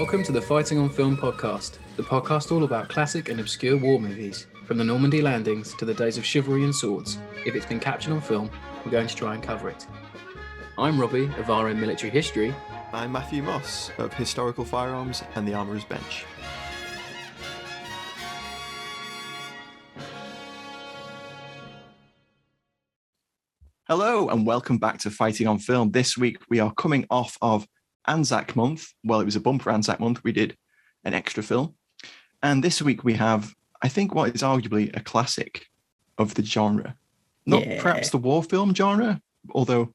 Welcome to the Fighting on Film podcast, the podcast all about classic and obscure war movies, from the Normandy landings to the days of chivalry and swords. If it's been captured on film, we're going to try and cover it. I'm Robbie of RM Military History. I'm Matthew Moss of Historical Firearms and the Armourer's Bench. Hello and welcome back to Fighting on Film. This week we are coming off of Anzac Month. Well, it was a bumper Anzac Month. We did an extra film. And this week we have, I think, what is arguably a classic of the genre. Not perhaps the war film genre, although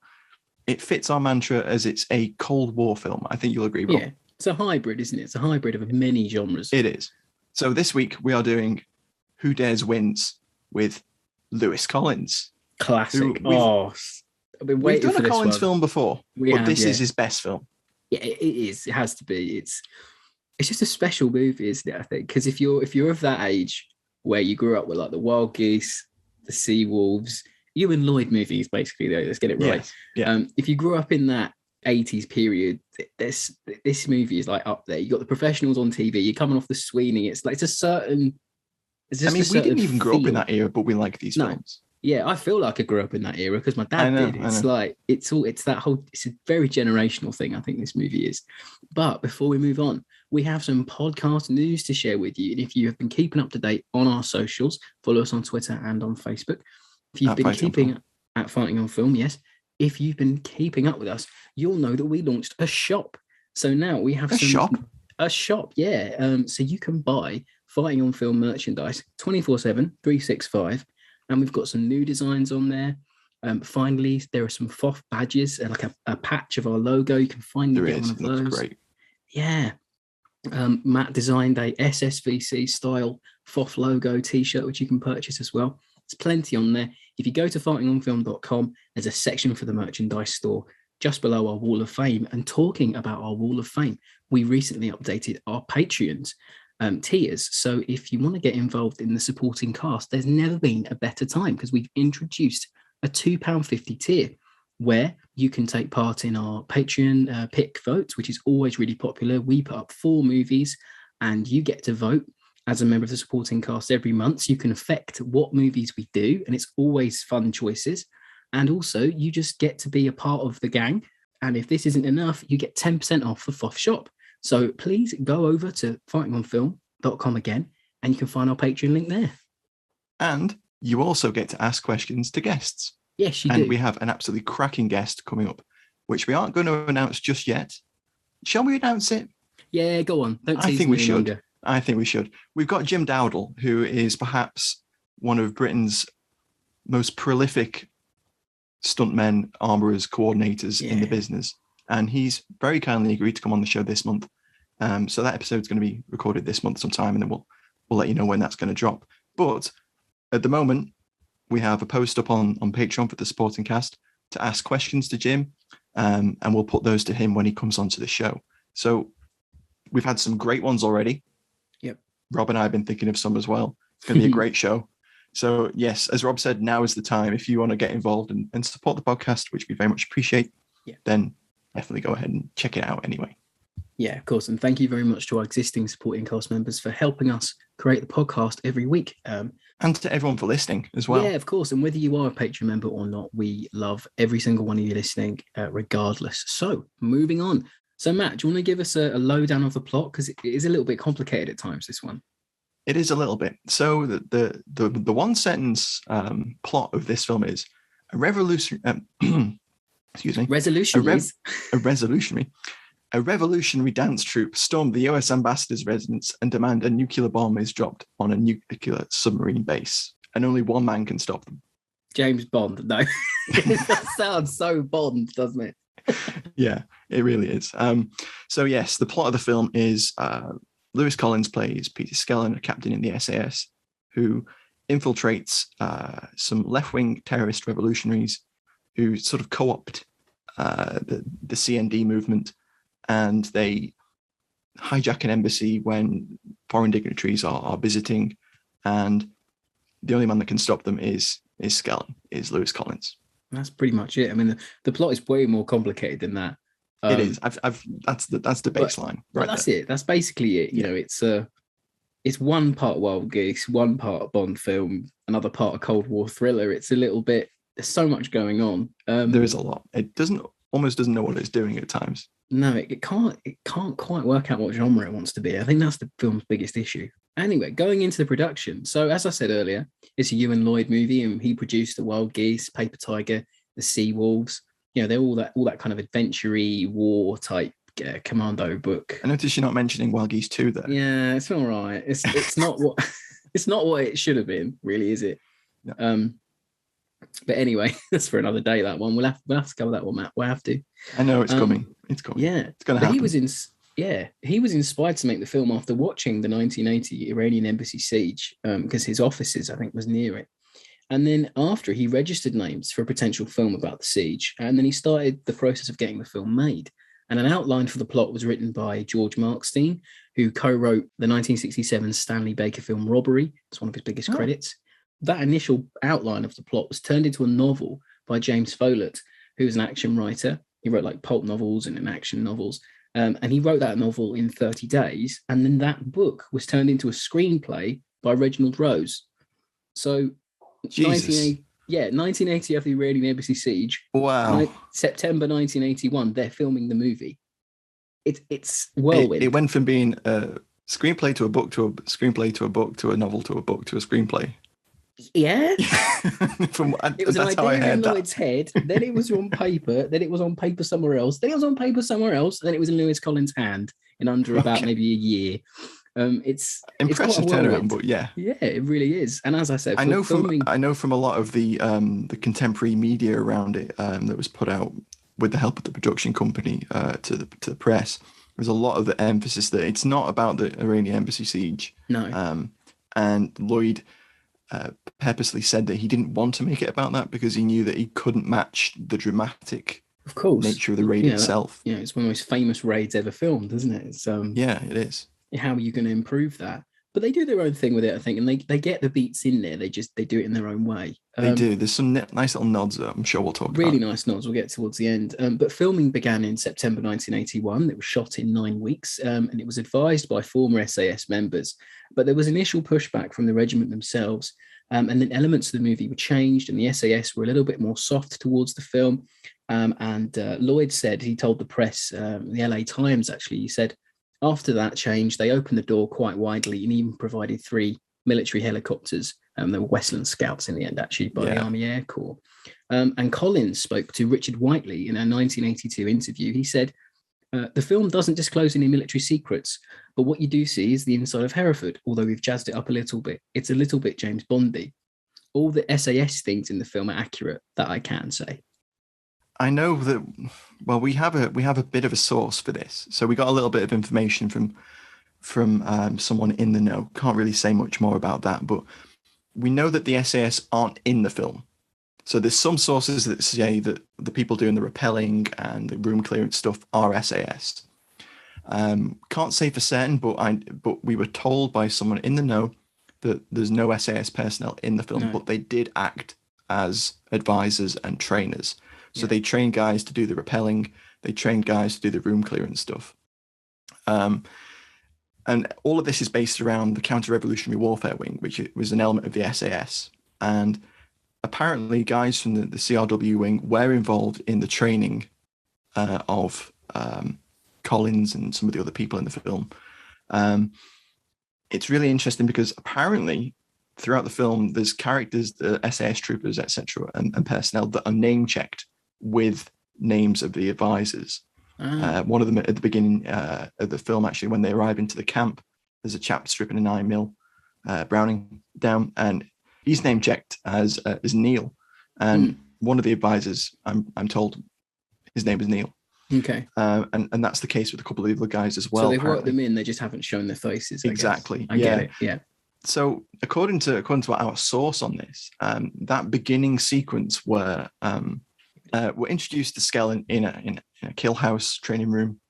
it fits our mantra as it's a Cold War film. I think you'll agree, Rob. Yeah, it's a hybrid, isn't it? It's a hybrid of many genres. It is. So this week we are doing Who Dares Wins with Lewis Collins. Classic. I've been waiting we've done for a Collins one. film before, but this is his best film. Yeah, it is. It has to be. It's just a special movie, isn't it? I think because if you're of that age where you grew up with like the Wild Geese, the Sea Wolves, Euan Lloyd movies, basically. Though, let's get it right. Yeah. If you grew up in that 80s period, this movie is like up there. You got the professionals on TV. You're coming off the Sweeney. It's like it's a certain. I mean, we didn't even grow up in that era, but we like these films. Yeah, I feel like I grew up in that era because my dad did. It's like it's a very generational thing. I think this movie is. But before we move on, we have some podcast news to share with you. And if you have been keeping up to date on our socials, follow us on Twitter and on Facebook. If you've been keeping at Fighting on Film, yes. If you've been keeping up with us, you'll know that we launched a shop. So now we have a shop, yeah. So you can buy Fighting on Film merchandise 24/7, 365. And we've got some new designs on there. Finally, there are some FOF badges, like a patch of our logo. You can finally get one of those. Looks great. Yeah. Matt designed a SSVC style FOF logo t-shirt, which you can purchase as well. There's plenty on there. If you go to fightingonfilm.com, there's a section for the merchandise store just below our Wall of Fame. And talking about our Wall of Fame, we recently updated our Patreons. Tiers. So if you want to get involved in the supporting cast, there's never been a better time because we've introduced a £2.50 tier where you can take part in our Patreon pick votes, which is always really popular. We put up 4 movies and you get to vote as a member of the supporting cast every month. So you can affect what movies we do, and it's always fun choices. And also you just get to be a part of the gang. And if this isn't enough, you get 10% off the FOF shop. So please go over to fightingonfilm.com again, and you can find our Patreon link there. And you also get to ask questions to guests. Yes, you do. And we have an absolutely cracking guest coming up, which we aren't going to announce just yet. Shall we announce it? Yeah, go on. I think we should. We've got Jim Dowdle, who is perhaps one of Britain's most prolific stuntmen, armourers, coordinators in the business. And he's very kindly agreed to come on the show this month. So that episode's going to be recorded this month sometime, and then we'll let you know when that's going to drop. But at the moment, we have a post up on Patreon for the supporting cast to ask questions to Jim, and we'll put those to him when he comes onto the show. So we've had some great ones already. Yep. Rob and I have been thinking of some as well. It's going to be a great show. So yes, as Rob said, now is the time. If you want to get involved and support the podcast, which we very much appreciate, then definitely go ahead and check it out anyway. Yeah, of course. And thank you very much to our existing supporting cast members for helping us create the podcast every week. And to everyone for listening as well. Yeah, of course. And whether you are a Patreon member or not, we love every single one of you listening, regardless. So moving on. So Matt, do you want to give us a lowdown of the plot? Because it is a little bit complicated at times, this one. It is a little bit. So the one sentence plot of this film is a revolutionary... excuse me. A revolutionary dance troupe stormed the US ambassador's residence and demand a nuclear bomb is dropped on a nuclear submarine base, and only one man can stop them. James Bond, no. That sounds so Bond, doesn't it? Yeah, it really is. So yes, the plot of the film is Lewis Collins plays Peter Skellern, a captain in the SAS, who infiltrates some left-wing terrorist revolutionaries who sort of co-opt the CND movement, and they hijack an embassy when foreign dignitaries are visiting, and the only man that can stop them is Skellern, is Lewis Collins. That's pretty much it. I mean, the plot is way more complicated than that. It is. That's the baseline, right? That's it. That's basically it. You know, it's one part Wild Geese, one part Bond film, another part a Cold War thriller. It's a little bit. There's so much going on. There is a lot. It almost doesn't know what it's doing at times. No, it can't quite work out what genre it wants to be. I think that's the film's biggest issue. Anyway, going into the production. So as I said earlier, it's a Euan Lloyd movie, and he produced the Wild Geese, Paper Tiger, the Sea Wolves. You know, they're all that kind of adventure-y war type commando book. I noticed you're not mentioning Wild Geese 2 there. Yeah, it's all right. It's not what it's not what it should have been, really, is it? No. But anyway, that's for another day. That one we'll have to cover that one, Matt. We'll have to. I know it's coming. It's coming. Yeah, it's going to happen. He was inspired to make the film after watching the 1980 Iranian Embassy siege, because his offices, I think, was near it. And then after, he registered names for a potential film about the siege, and then he started the process of getting the film made. And an outline for the plot was written by George Markstein, who co-wrote the 1967 Stanley Baker film Robbery. It's one of his biggest credits. That initial outline of the plot was turned into a novel by James Follett, who is an action writer. He wrote like pulp novels and action novels. And he wrote that novel in 30 days. And then that book was turned into a screenplay by Reginald Rose. So 1980 after the Iranian Embassy siege. Wow. September 1981, they're filming the movie. It's whirlwind. It went from being a screenplay to a book to a screenplay to a book to a novel to a book to a screenplay. Yeah. It was an idea in Lloyd's head, then it was on paper, then it was on paper somewhere else, then it was on paper somewhere else, then it was in Lewis Collins' hand in under about maybe a year. It's impressive turnaround, but yeah, it really is. And as I said, I know from a lot of the contemporary media around it that was put out with the help of the production company to the press. There's a lot of the emphasis that it's not about the Iranian Embassy siege. No, and Lloyd purposely said that he didn't want to make it about that because he knew that he couldn't match the dramatic, of course, nature of the raid itself. It's one of the most famous raids ever filmed, isn't it? It's it is. How are you going to improve that? But they do their own thing with it, I think, and they get the beats in there. They do it in their own way. They do. There's some nice little nods that I'm sure we'll talk about. Really nice nods. We'll get towards the end. But filming began in September 1981. It was shot in 9 weeks, and it was advised by former SAS members. But there was initial pushback from the regiment themselves, and then elements of the movie were changed, and the SAS were a little bit more soft towards the film. And Lloyd said, he told the press, the LA Times actually, he said, after that change, they opened the door quite widely and even provided 3 military helicopters. They were Westland Scouts in the end, actually, by the Army Air Corps. And Collins spoke to Richard Whiteley in a 1982 interview. He said, the film doesn't disclose any military secrets, but what you do see is the inside of Hereford, although we've jazzed it up a little bit. It's a little bit James Bondy. All the SAS things in the film are accurate, that I can say. I know that. Well, we have a bit of a source for this, so we got a little bit of information from someone in the know. Can't really say much more about that, but we know that the SAS aren't in the film. So there's some sources that say that the people doing the rappelling and the room clearance stuff are SAS. Can't say for certain, but we were told by someone in the know that there's no SAS personnel in the film, but they did act as advisors and trainers. So they trained guys to do the rappelling, they trained guys to do the room clearance stuff. And all of this is based around the Counter-Revolutionary Warfare Wing, which was an element of the SAS. And apparently guys from the CRW wing were involved in the training of Collins and some of the other people in the film. It's really interesting because apparently throughout the film, there's characters, the SAS troopers, etc., and personnel that are name-checked with names of the advisors. One of them at the beginning of the film, actually, when they arrive into the camp, there's a chap stripping a 9mm Browning down, and he's name checked as Neil. And one of the advisors, I'm told, his name is Neil. Okay. And that's the case with a couple of the other guys as well. So they've worked them in, they just haven't shown their faces. Exactly. I get it. Yeah. So according to our source on this, that beginning sequence where we're introduced to Skell in a kill house training room.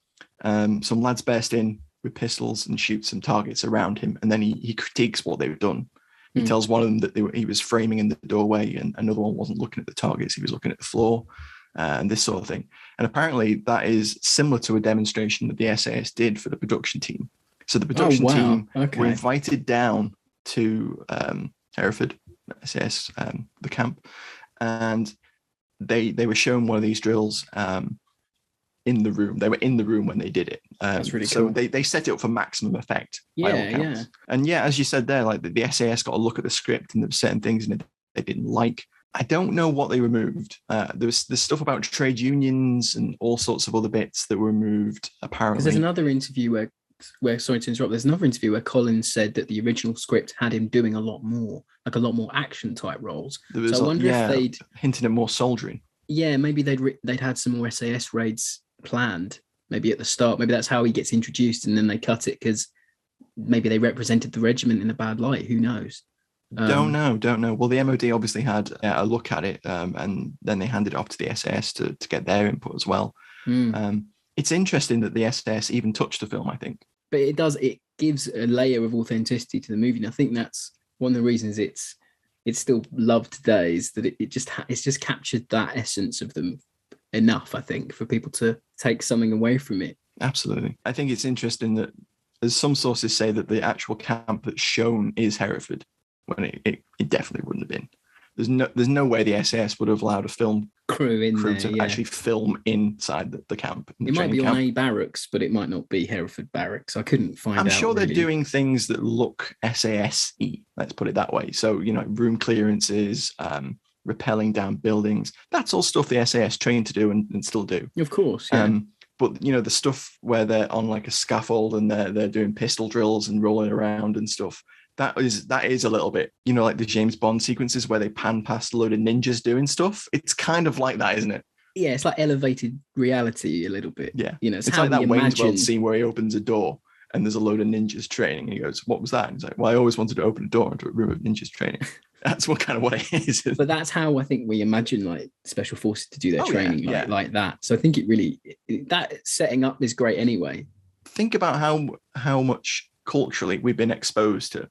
Some lads burst in with pistols and shoot some targets around him, and then he critiques what they've done. He tells one of them that he was framing in the doorway, and another one wasn't looking at the targets; he was looking at the floor. and this sort of thing. And apparently that is similar to a demonstration that the SAS did for the production team. So the production team were invited down to Hereford, SAS, the camp, and they were shown one of these drills in the room. They were in the room when they did it. That's really so cool. they set it up for maximum effect. Yeah. And as you said there, like the SAS got a look at the script, and there were certain things in it they didn't like. I don't know what they removed. There's stuff about trade unions and all sorts of other bits that were removed, apparently. Because there's another interview where sorry to interrupt, there's another interview where Collins said that the original script had him doing a lot more action type roles. So I wonder if they'd hinted at more soldiering. Yeah, maybe they'd had some more SAS raids planned, maybe at the start. Maybe that's how he gets introduced, and then they cut it because maybe they represented the regiment in a bad light. Who knows? Don't know. Well, the MOD obviously had a look at it, and then they handed it off to the SAS to get their input as well. It's interesting that the SAS even touched the film, I think. But it gives a layer of authenticity to the movie, and I think that's one of the reasons it's still loved today, is that it's just captured that essence of them enough, I think, for people to take something away from it. Absolutely. I think it's interesting that, as some sources say, that the actual camp that's shown is Hereford, when it definitely wouldn't have been. There's no way the SAS would have allowed a film crew to actually film inside the camp. It might be on a barracks, but it might not be Hereford barracks. I couldn't find out. I'm sure they're doing things that look SAS-y, let's put it that way. So, room clearances, rappelling down buildings. That's all stuff the SAS trained to do and still do. Of course, yeah. But, the stuff where they're on like a scaffold and they're doing pistol drills and rolling around and stuff, that is a little bit, like the James Bond sequences where they pan past a load of ninjas doing stuff. It's kind of like that, isn't it? Yeah, it's like elevated reality a little bit. Yeah. It's like that Wayne's World scene where he opens a door and there's a load of ninjas training. And he goes, "What was that?" And he's like, "Well, I always wanted to open a door into a room of ninjas training." That's what it is. But that's how I think we imagine like special forces to do their training, like that. So I think that setting up is great anyway. Think about how much culturally we've been exposed to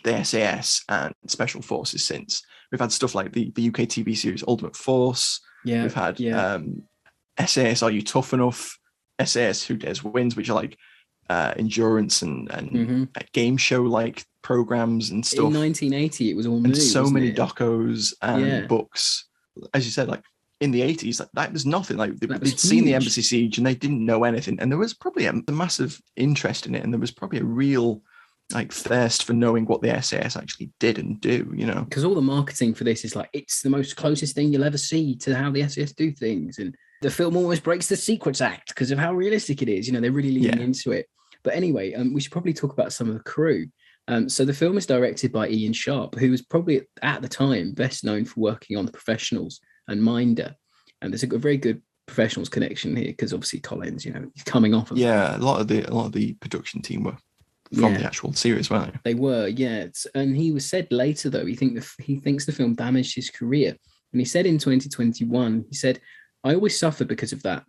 the SAS and special forces since. We've had stuff like the UK TV series Ultimate Force. Yeah. We've had SAS, Are You Tough Enough? SAS, Who Dares Wins, which are like endurance and game show like programs and stuff. In 1980, it was all new, and so many docos and books. As you said, like in the 80s, that was nothing. Like they'd seen the Embassy Siege and they didn't know anything. And there was probably a massive interest in it, and there was probably a real like thirst for knowing what the SAS actually did and do, because all the marketing for this is like, it's the most closest thing you'll ever see to how the SAS do things, and the film almost breaks the Secrets Act because of how realistic it is. They're really leaning into it. But anyway, we should probably talk about some of the crew. So the film is directed by Ian Sharp, who was probably at the time best known for working on The Professionals and Minder, and there's a very good Professionals connection here because obviously Collins, he's coming off of a lot of the production team were from the actual series, weren't they? They were, and he was said later though, he thinks the film damaged his career, and he said in 2021, he said, "I always suffered because of that.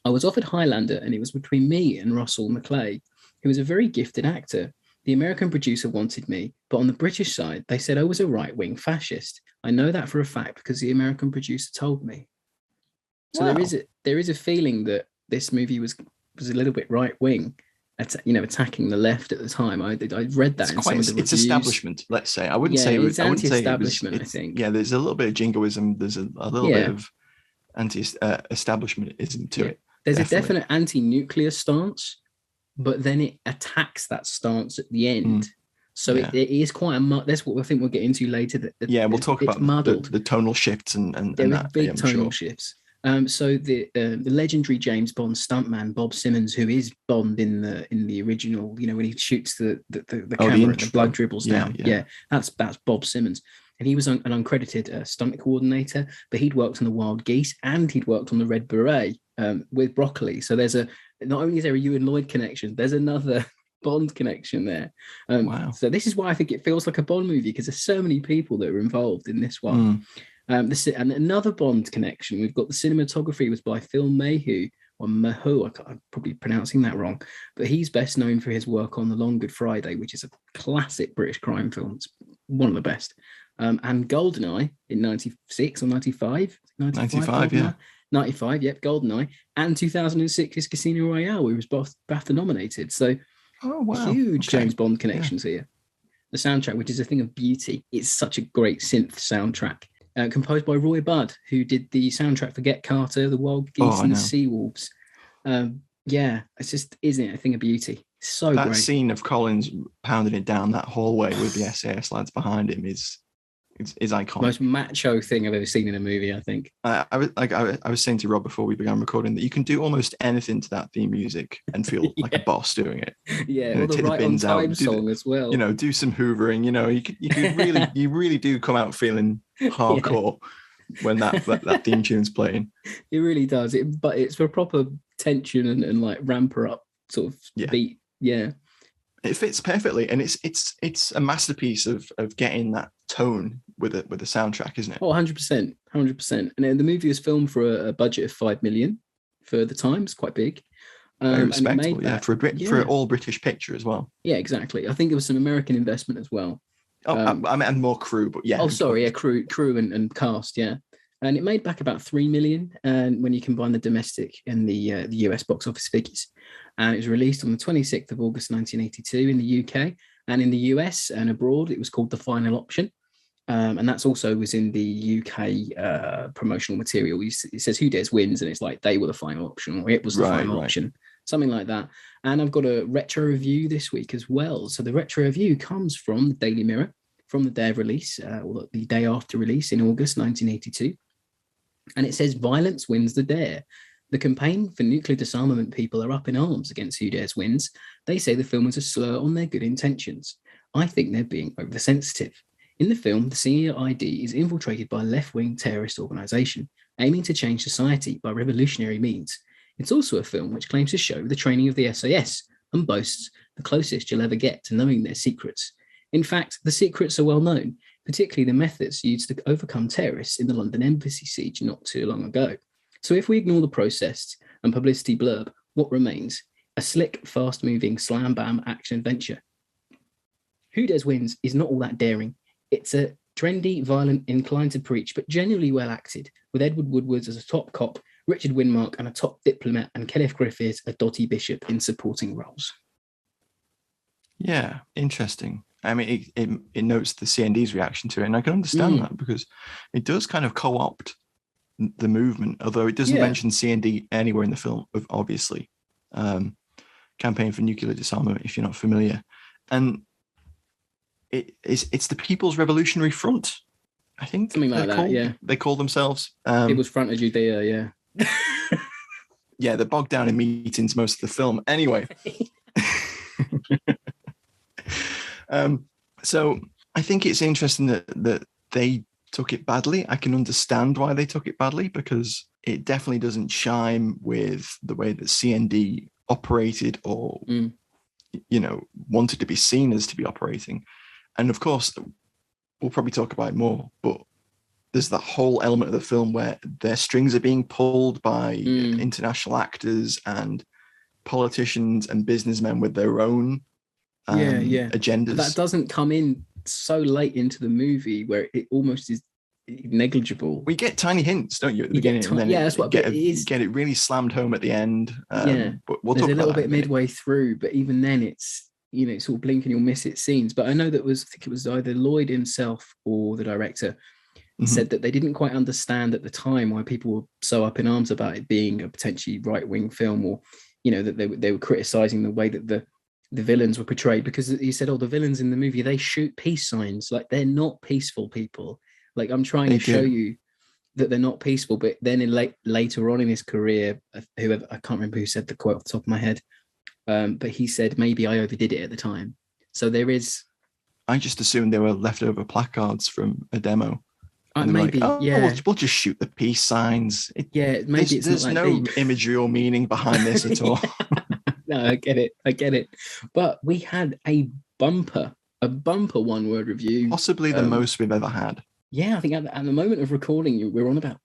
I was offered Highlander, and it was between me and Russell McClay, who was a very gifted actor. The American producer wanted me, but on the British side, they said I was a right-wing fascist. I know that for a fact because the American producer told me." So there is a feeling that this movie was a little bit right-wing, attacking the left at the time. I read that in some of the reviews. It's establishment, let's say. I wouldn't say it's anti-establishment. I think. Yeah, there's a little bit of jingoism. There's a little bit of anti-establishmentism to it. There's a definite anti-nuclear stance, but then it attacks that stance at the end. So it is quite that's what I think we'll get into later. We'll talk about the tonal shifts and that. Big tonal shifts. So the legendary James Bond stuntman Bob Simmons, who is Bond in the original, when he shoots the camera and the blood dribbles down. That's Bob Simmons, and he was an uncredited stunt coordinator, but he'd worked on the Wild Geese and he'd worked on the Red Beret with Broccoli. So not only is there a Euan Lloyd connection, there's another Bond connection there. Wow! So this is why I think it feels like a Bond movie, because there's so many people that are involved in this one. And another Bond connection, we've got the cinematography was by Phil Mayhew, or Mahu, I'm probably pronouncing that wrong, but he's best known for his work on The Long Good Friday, which is a classic British crime film. It's one of the best. and GoldenEye in 96 or 95? 95, yeah. 95, yep, GoldenEye, and 2006's Casino Royale, which was both BAFTA nominated. So huge James Bond connections here. The soundtrack, which is a thing of beauty, it's such a great synth soundtrack. Composed by Roy Budd, who did the soundtrack for Get Carter, The Wild Geese, and the Seawolves. It's just, isn't it a thing of beauty? So that great. Scene of Collins pounding it down that hallway with the SAS lads behind him is iconic. Most macho thing I've ever seen in a movie, I think. I was saying to Rob before we began recording that you can do almost anything to that theme music and feel like a boss doing it. Yeah, or the Right on Time song as well. Do some hoovering. You really do come out feeling hardcore when that theme tune's playing. It really does. But it's for proper tension and like ramp her up sort of beat. Yeah. It fits perfectly, and it's a masterpiece of getting that tone with a soundtrack, isn't it? Oh, 100%. And the movie was filmed for a budget of $5 million for the time. It's quite big. Very respectable, for an all British picture as well. Yeah, exactly. I think there was some American investment as well. I meant more crew, but yeah. Oh, sorry, crew and cast, yeah. And it made back about $3 million, and when you combine the domestic and the US box office figures. And it was released on the 26th of August 1982 in the UK, and in the US and abroad it was called The Final Option. And that's also was in the UK promotional material. It says Who Dares Wins, and it's like they were the final option, or it was the final option, something like that. And I've got a retro review this week as well. So the retro review comes from the Daily Mirror, from the day of release, or the day after release in August 1982. And it says, violence wins the dare. The campaign for nuclear disarmament people are up in arms against Who Dares Wins. They say the film was a slur on their good intentions. I think they're being oversensitive. In the film, the CID is infiltrated by a left-wing terrorist organisation, aiming to change society by revolutionary means. It's also a film which claims to show the training of the SAS and boasts the closest you'll ever get to knowing their secrets. In fact, the secrets are well known, particularly the methods used to overcome terrorists in the London Embassy siege not too long ago. So if we ignore the process and publicity blurb, what remains? A slick, fast-moving, slam-bam action adventure. Who Dares Wins is not all that daring. It's a trendy, violent, inclined to preach, but genuinely well acted, with Edward Woodward as a top cop, Richard Widmark and a top diplomat, and Kenneth Griffith, a dotty bishop, in supporting roles. Yeah, interesting. I mean, it notes the CND's reaction to it, and I can understand that because it does kind of co-opt the movement, although it doesn't mention CND anywhere in the film, obviously. Campaign for Nuclear Disarmament, if you're not familiar. And it's the People's Revolutionary Front, I think. Something like that, They call themselves. People's Front of Judea, yeah. Yeah, they're bogged down in meetings most of the film. Anyway. So I think it's interesting that they took it badly. I can understand why they took it badly, because it definitely doesn't chime with the way that CND operated or, wanted to be seen as to be operating. And of course, we'll probably talk about it more, but there's that whole element of the film where their strings are being pulled by international actors and politicians and businessmen with their own agendas. But that doesn't come in so late into the movie where it almost is negligible. We get tiny hints, don't you, at the beginning? And then that's what get it really slammed home at the end. But we'll talk about that. There's a little bit midway through, but even then it's sort of blink and you'll miss it scenes. But I know that I think it was either Lloyd himself or the director said that they didn't quite understand at the time why people were so up in arms about it being a potentially right-wing film, or that they were criticizing the way that the villains were portrayed, because he said, the villains in the movie, they shoot peace signs. Like, they're not peaceful people. Like, I'm trying to show you that they're not peaceful. But then later on in his career, whoever, I can't remember who said the quote off the top of my head, but he said, maybe I overdid it at the time. So there is... I just assumed they were leftover placards from a demo. Maybe, we'll just shoot the peace signs. Maybe there's no imagery or meaning behind this at all. No, I get it. But we had a bumper one-word review. Possibly the most we've ever had. Yeah, I think at the moment of recording, we're on about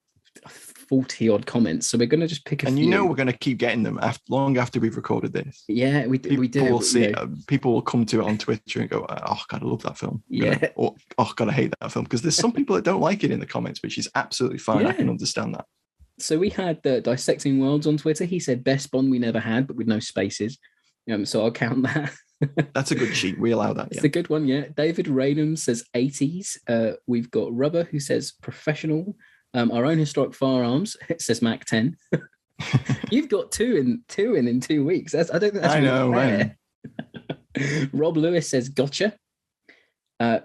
40 odd comments. So we're going to just pick a few. And you know we're going to keep getting them long after we've recorded this. Yeah, we do. Will see, people will come to it on Twitter and go, oh, God, I love that film. Yeah. Or, oh, God, I hate that film. Because there's some people that don't like it in the comments, which is absolutely fine. I can understand that. So we had Dissecting Worlds on Twitter. He said best Bond we never had, but with no spaces. So I'll count that. That's a good cheat. We allow that. It's a good one, yeah. David Raynham says 80s. We've got Rubber, who says professional. Our own historic firearms, it says Mac 10. You've got two in 2 weeks. I don't think that's really fair. Rob Lewis says gotcha.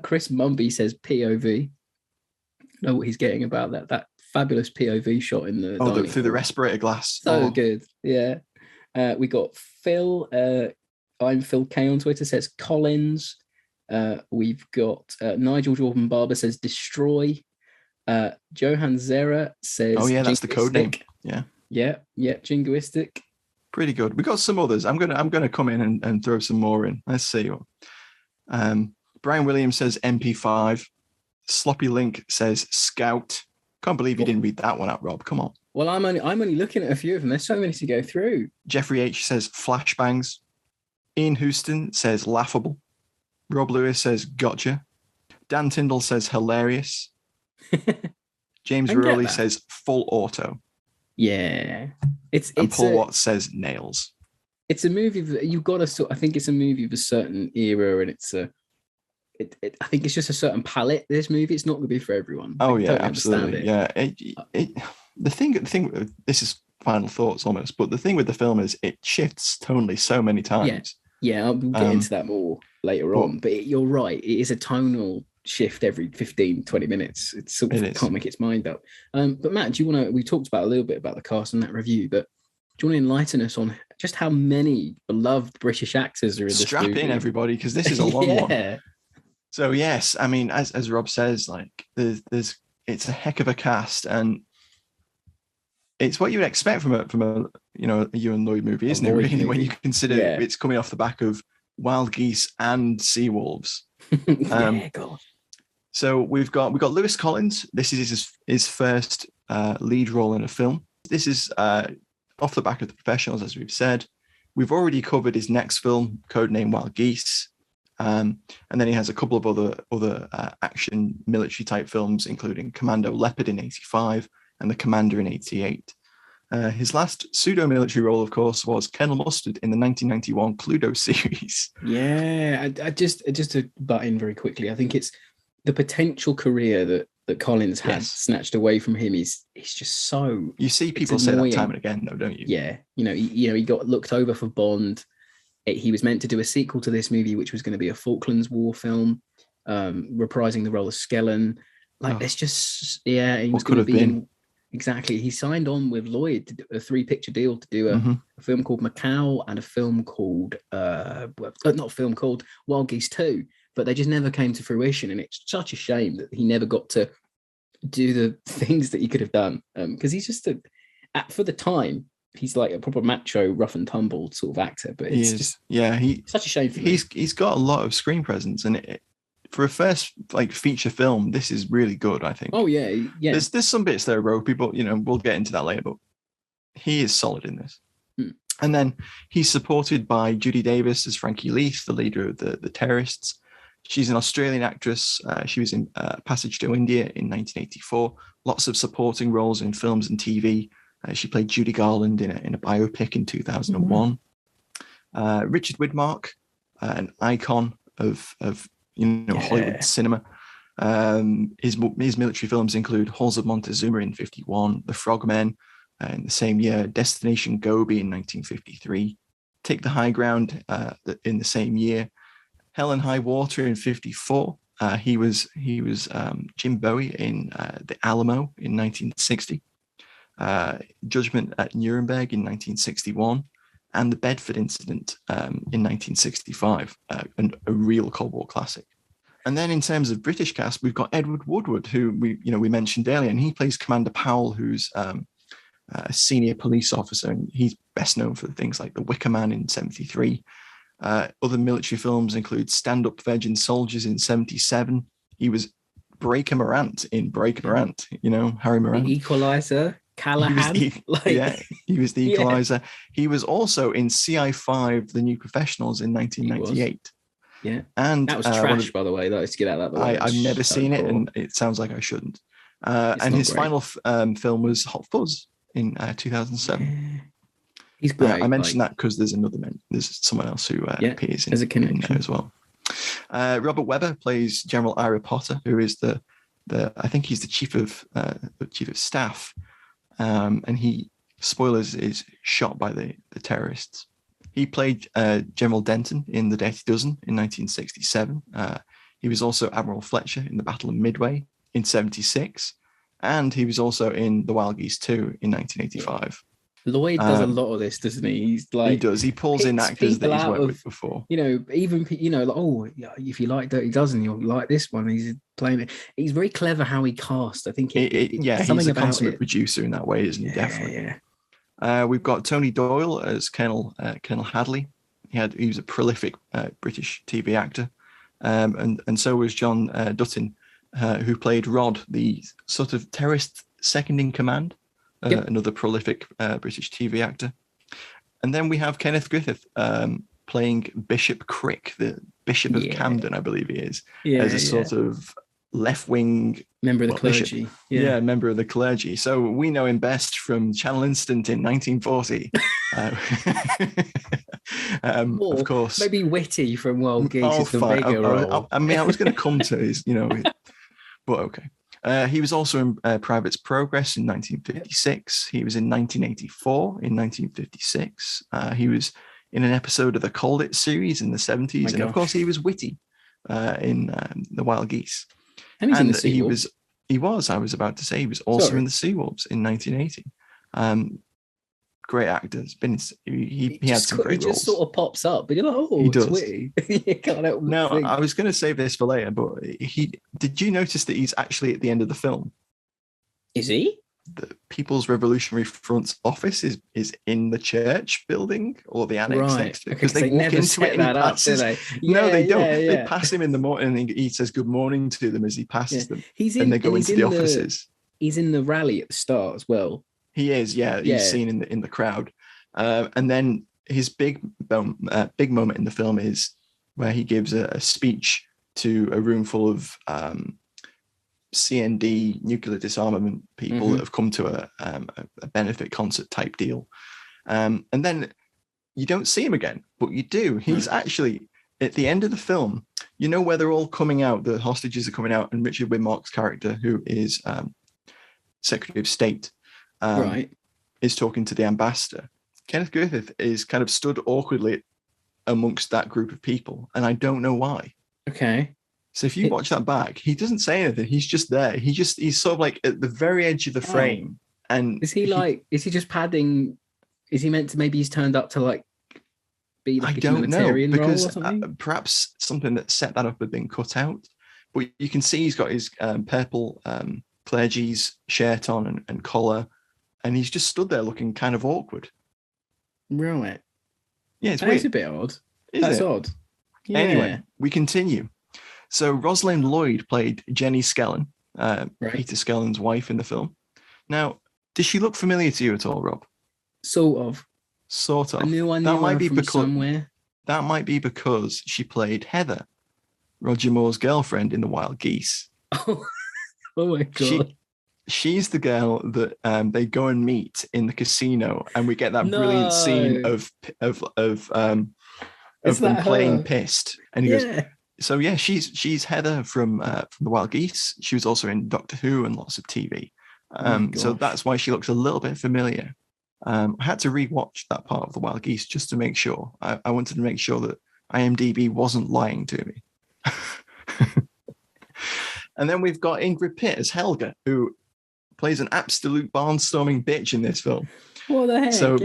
Chris Mumby says POV. I know what he's getting about that fabulous POV shot in the through the respirator glass. So good. Yeah. We got Phil. I'm Phil K on Twitter says Collins. We've got Nigel Jordan Barber says destroy. Johan Zera says that's the code name. Yeah, jingoistic. Pretty good. We got some others. I'm gonna come in and throw some more in. Let's see. Brian Williams says MP5. Sloppy Link says Scout. Can't believe you didn't read that one out, Rob. Come on. Well, I'm only looking at a few of them. There's so many to go through. Jeffrey H says Flashbangs. Ian Houston says laughable. Rob Lewis says gotcha. Dan Tyndall says hilarious. James Rowley says full auto. Yeah. And Paul Watts says nails. It's a movie you've got to I think it's a movie of a certain era, and I think it's just a certain palette. This movie, it's not going to be for everyone. Oh yeah, absolutely. Yeah. The thing. This is final thoughts almost, but the thing with the film is it shifts tonally so many times. Yeah, I'll get into that more later on. But you're right. It is a tonal shift every 15-20 minutes. It can't make its mind up. But Matt, do you want to? We talked about a little bit about the cast in that review, but do you want to enlighten us on just how many beloved British actors are in this movie? Strap in, everybody, because this is a long one. So yes, I mean, as Rob says, like it's a heck of a cast, and it's what you would expect from a Euan Lloyd movie, isn't it? Really, when you consider it's coming off the back of Wild Geese and Seawolves. God. So we've got Lewis Collins. This is his first lead role in a film. This is off the back of The Professionals, as we've said. We've already covered his next film, codename Wild Geese. And then he has a couple of other action military type films, including Commando Leopard in 85 and The Commander in 88. His last pseudo-military role, of course, was Colonel Mustard in the 1991 Cluedo series. Yeah, I just to butt in very quickly, I think it's the potential career that Collins had snatched away from him is just so. You see people say that time and again, though, don't you? Yeah, he got looked over for Bond. He was meant to do a sequel to this movie, which was going to be a Falklands War film, reprising the role of Skellen. It's just, he was going to be exactly. He signed on with Lloyd to do a 3-picture deal to do a film called Macau and a film called, not a film called Wild Geese 2, but they just never came to fruition. And it's such a shame that he never got to do the things that he could have done. Because he's just for the time, he's like a proper macho, rough and tumble sort of actor, but it's such a shame for me. He's got a lot of screen presence, and for a first feature film, this is really good, I think. Oh yeah. There's some bits there, bro. People, we'll get into that later, but he is solid in this. And then he's supported by Judy Davis as Frankie Leith, the leader of the terrorists. She's an Australian actress. She was in Passage to India in 1984. Lots of supporting roles in films and TV. She played Judy Garland in a biopic in 2001. Richard Widmark, an icon of Hollywood cinema. His military films include Halls of Montezuma in 1951, The Frogmen in the same year, Destination Gobi in 1953, Take the High Ground in the same year, Hell and High Water in 1954. He was Jim Bowie in The Alamo in 1960. Judgment at Nuremberg in 1961, and the Bedford Incident in 1965, and a real Cold War classic. And then in terms of British cast, we've got Edward Woodward, who we mentioned earlier, and he plays Commander Powell, who's a senior police officer, and he's best known for things like The Wicker Man in 1973. Other military films include Stand Up Virgin Soldiers in 1977. He was Breaker Morant in Breaker Morant, Harry Morant. The Equalizer. Callahan. He was the Yeah. equalizer. He was also in CI5, The New Professionals in 1998. Yeah. And That was trash, by the way. Let's get out of that. I've never seen it, and it sounds like I shouldn't. And his final film was Hot Fuzz in 2007. Yeah. He's great. I mentioned that because there's someone else who appears in there as well. Robert Webber plays General Ira Potter, who is I think he's the chief of staff, and he, spoilers, is shot by the terrorists. He played General Denton in The Dirty Dozen in 1967. He was also Admiral Fletcher in the Battle of Midway in 1976, and he was also in The Wild Geese 2 in 1985. Lloyd does a lot of this, doesn't he? He's like, he does. He pulls in actors that he's worked with before. Even if you like Dirty Dozen, you'll like this one. He's playing it. He's very clever how he casts. I think he's a consummate producer in that way, isn't he? Definitely. Yeah. We've got Tony Doyle as Colonel Hadley. He was a prolific British TV actor, and so was John Dutton, who played Rod, the sort of terrorist second in command. Another prolific British TV actor. And then we have Kenneth Griffith playing Bishop Crick, the Bishop of Camden, I believe he is, as a sort of left-wing member of the clergy. Member of the clergy. So we know him best from Channel Instant in 1940. Of course. Maybe Witty from Wild Geese is the bigger role. I mean, I was going to come to his, but okay. He was also in Private's Progress in 1956. He was in 1984, in 1956. He was in an episode of the Called It series in the 70s. Of course, he was Witty in The Wild Geese. And he's in the Seawolves. He was also in the Seawolves in 1980. Great actor. He had some great roles. He just sort of pops up, but you're like, he does. Witty. You can't help No, I was going to save this for later, but did you notice that he's actually at the end of the film? Is he? The People's Revolutionary Front's office is in the church building or the annex next to it, because they walk into it and he passes. No, they don't. They pass him in the morning and he says good morning to them as he passes them. And they go into the offices. He's in the rally at the start as well. He is, he's seen in the crowd, and then his big moment in the film is where he gives a speech to a room full of CND nuclear disarmament people that have come to a benefit concert type deal, and then you don't see him again, but you do. He's actually at the end of the film. Where they're all coming out, the hostages are coming out, and Richard Widmark's character, who is Secretary of State. Is talking to the ambassador. Kenneth Griffith is kind of stood awkwardly amongst that group of people, and I don't know why. Okay. So if you watch that back, he doesn't say anything. He's just there. He's sort of like at the very edge of the frame. And is he just padding? Is he meant to, maybe he's turned up to be like I don't know, because perhaps something that set that up had been cut out. But you can see he's got his purple clergy's shirt on and collar. And he's just stood there looking kind of awkward. Right. Yeah, it's weird. It's a bit odd. That's odd. Yeah. Anyway, we continue. So Roslyn Lloyd played Jenny Skellen, Peter Skellen's wife in the film. Now, does she look familiar to you at all, Rob? Sort of. I knew that might be because somewhere. That might be because she played Heather, Roger Moore's girlfriend in The Wild Geese. Oh my God. She's the girl that they go and meet in the casino, and we get that brilliant scene of them playing pissed. And he goes, so she's Heather from The Wild Geese. She was also in Doctor Who and lots of TV. So that's why she looks a little bit familiar. I had to rewatch that part of The Wild Geese just to make sure. I wanted to make sure that IMDb wasn't lying to me. And then we've got Ingrid Pitt as Helga, who plays an absolute barnstorming bitch in this film. What the heck? So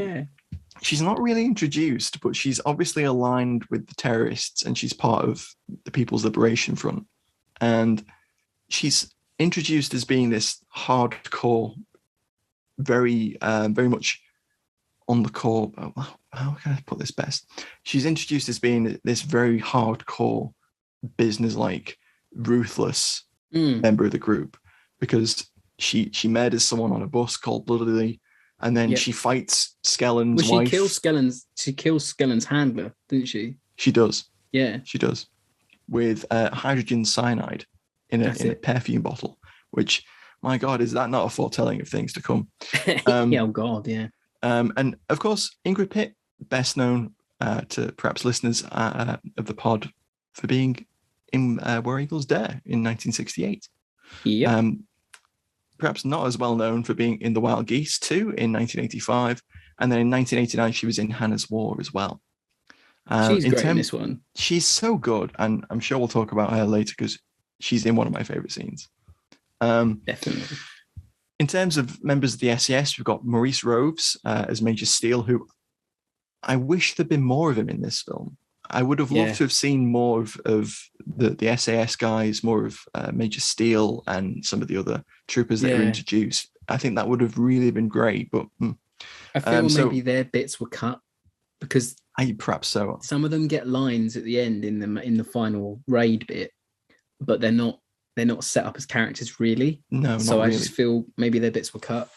she's not really introduced, but she's obviously aligned with the terrorists, and she's part of the People's Liberation Front. And she's introduced as being this hardcore, very much on the core. How can I put this best? She's introduced as being this very hardcore, business-like, ruthless member of the group, because She murders someone on a bus called bloodily, and then she fights Skellon's well, wife. She kills Skellon's handler, didn't she? She does. Yeah, she does, with hydrogen cyanide in a perfume bottle. Which, my God, is that not a foretelling of things to come? Yeah, oh God, yeah. And of course, Ingrid Pitt, best known to perhaps listeners of the pod for being in Where Eagles Dare in 1968. Yep. Perhaps not as well known for being in The Wild Geese 2 in 1985. And then in 1989, she was in Hannah's War as well. She's great in this one. She's so good. And I'm sure we'll talk about her later because she's in one of my favorite scenes. Definitely. In terms of members of the SAS, we've got Maurice Roves as Major Steele, who I wish there'd been more of him in this film. I would have loved to have seen more of the SAS guys, more of Major Steele and some of the other troopers that are introduced. I think that would have really been great. But I feel maybe their bits were cut because perhaps so. Some of them get lines at the end in the final raid bit, but they're not set up as characters really. No, so not I really. just feel maybe their bits were cut.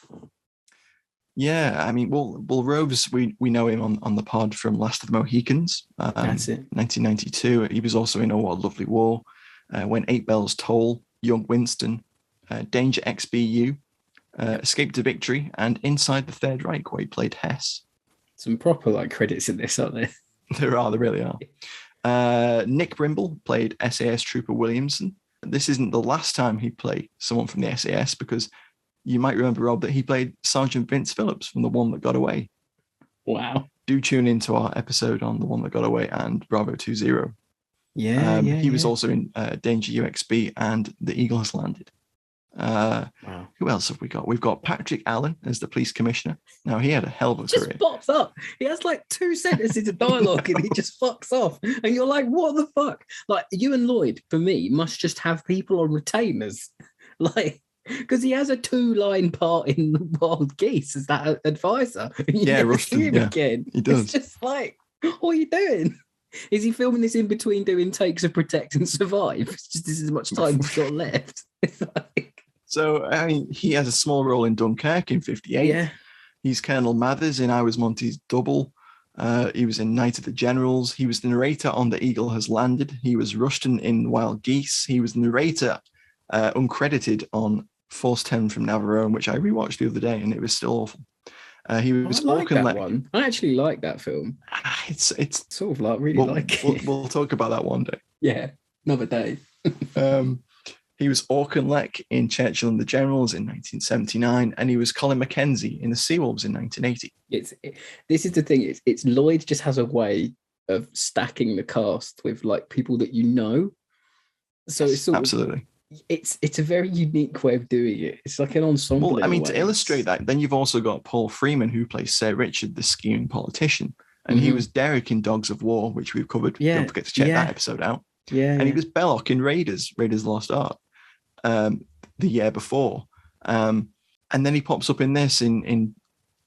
Yeah, I mean, well, Roves, we know him on the pod from Last of the Mohicans. That's it. 1992. He was also in Oh What a Lovely War, When Eight Bells Toll, Young Winston, Danger XBU, Escape to Victory, and Inside the Third Reich, where he played Hess. Some proper credits in this, aren't there? There really are. Nick Brimble played SAS Trooper Williamson. This isn't the last time he played someone from the SAS because you might remember, Rob, that he played Sergeant Vince Phillips from The One That Got Away. Wow. Do tune into our episode on The One That Got Away and Bravo 20. He was also in Danger UXB and The Eagle Has Landed. Wow. Who else have we got? We've got Patrick Allen as the police commissioner. Now, he had a hell of a career. Just pops up. He has 2 sentences of dialogue and he just fucks off. And you're like, what the fuck? Euan Lloyd, for me, must just have people on retainers. Because he has a 2-line part in The Wild Geese as that advisor. Rustin. Again. He does. It's just what are you doing? Is he filming this in between doing takes of Protect and Survive? It's just this is as much time he's got left. So, I mean, he has a small role in Dunkirk in 58. Yeah. He's Colonel Mathers in I Was Monty's Double. He was in Night of the Generals. He was the narrator on The Eagle Has Landed. He was Rushton in Wild Geese. He was the narrator uncredited on Force 10 from Navarone, which I rewatched the other day, and it was still awful. He was that one. I actually like that film. It's sort of it. We'll talk about that one day. Yeah, another day. He was Auchinleck in Churchill and the Generals in 1979, and he was Colin Mackenzie in The Seawolves in 1980. This is the thing. It's Lloyd just has a way of stacking the cast with people that you know. So it's absolutely. It's a very unique way of doing it. It's like an ensemble. Well, I mean, to illustrate that, then you've also got Paul Freeman, who plays Sir Richard, the scheming politician. And he was Derek in Dogs of War, which we've covered. Yeah. Don't forget to check that episode out. Yeah. And he was Belloc in Raiders Lost Ark, the year before. And then he pops up in this in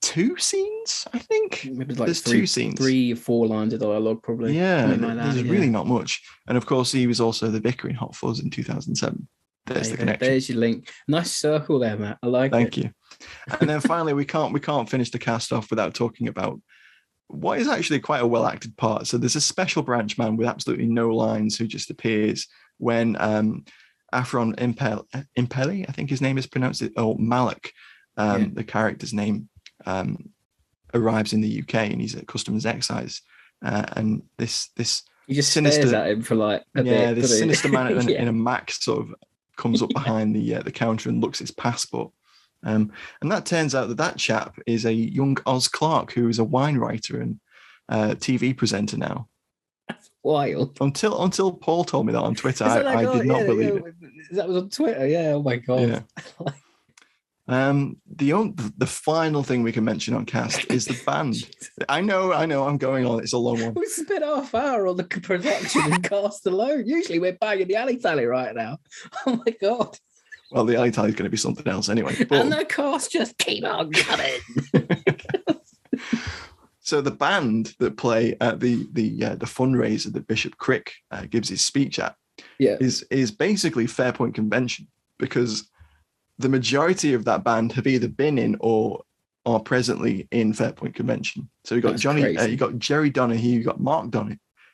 2 scenes, I think. Maybe there's 2 scenes. 3 or 4 lines of dialogue, probably. Yeah, there's really not much. And of course, he was also the vicar in Hot Fuzz in 2007. There's the connection. There's your link. Nice circle there, Matt. I like it. Thank you. And then finally, we can't finish the cast off without talking about what is actually quite a well-acted part. So there's a special branch man with absolutely no lines who just appears when Afron Impeli, I think his name is pronounced, Malik, the character's name, arrives in the UK and he's at Customs Excise. And this he just sinister stares at him for a bit. This sinister man in a Mac sort of comes up behind the counter and looks at his passport. And that turns out that chap is a young Oz Clarke, who is a wine writer and TV presenter now. That's wild. Until Paul told me that on Twitter, I did not believe it. That was on Twitter, yeah. Oh my God. Yeah. The final thing we can mention on cast is the band. I know, I'm going on. It's a long one. We spent half hour on the production and cast alone. Usually we're banging the alley tally right now. Oh my God. Well, the alley tally is going to be something else anyway. But... And the cast just keep on coming. So the band that play at the fundraiser that Bishop Crick gives his speech at is basically Fairpoint Convention, because the majority of that band have either been in or are presently in Fairpoint Convention. So you got you got Jerry Donahue, you got Mark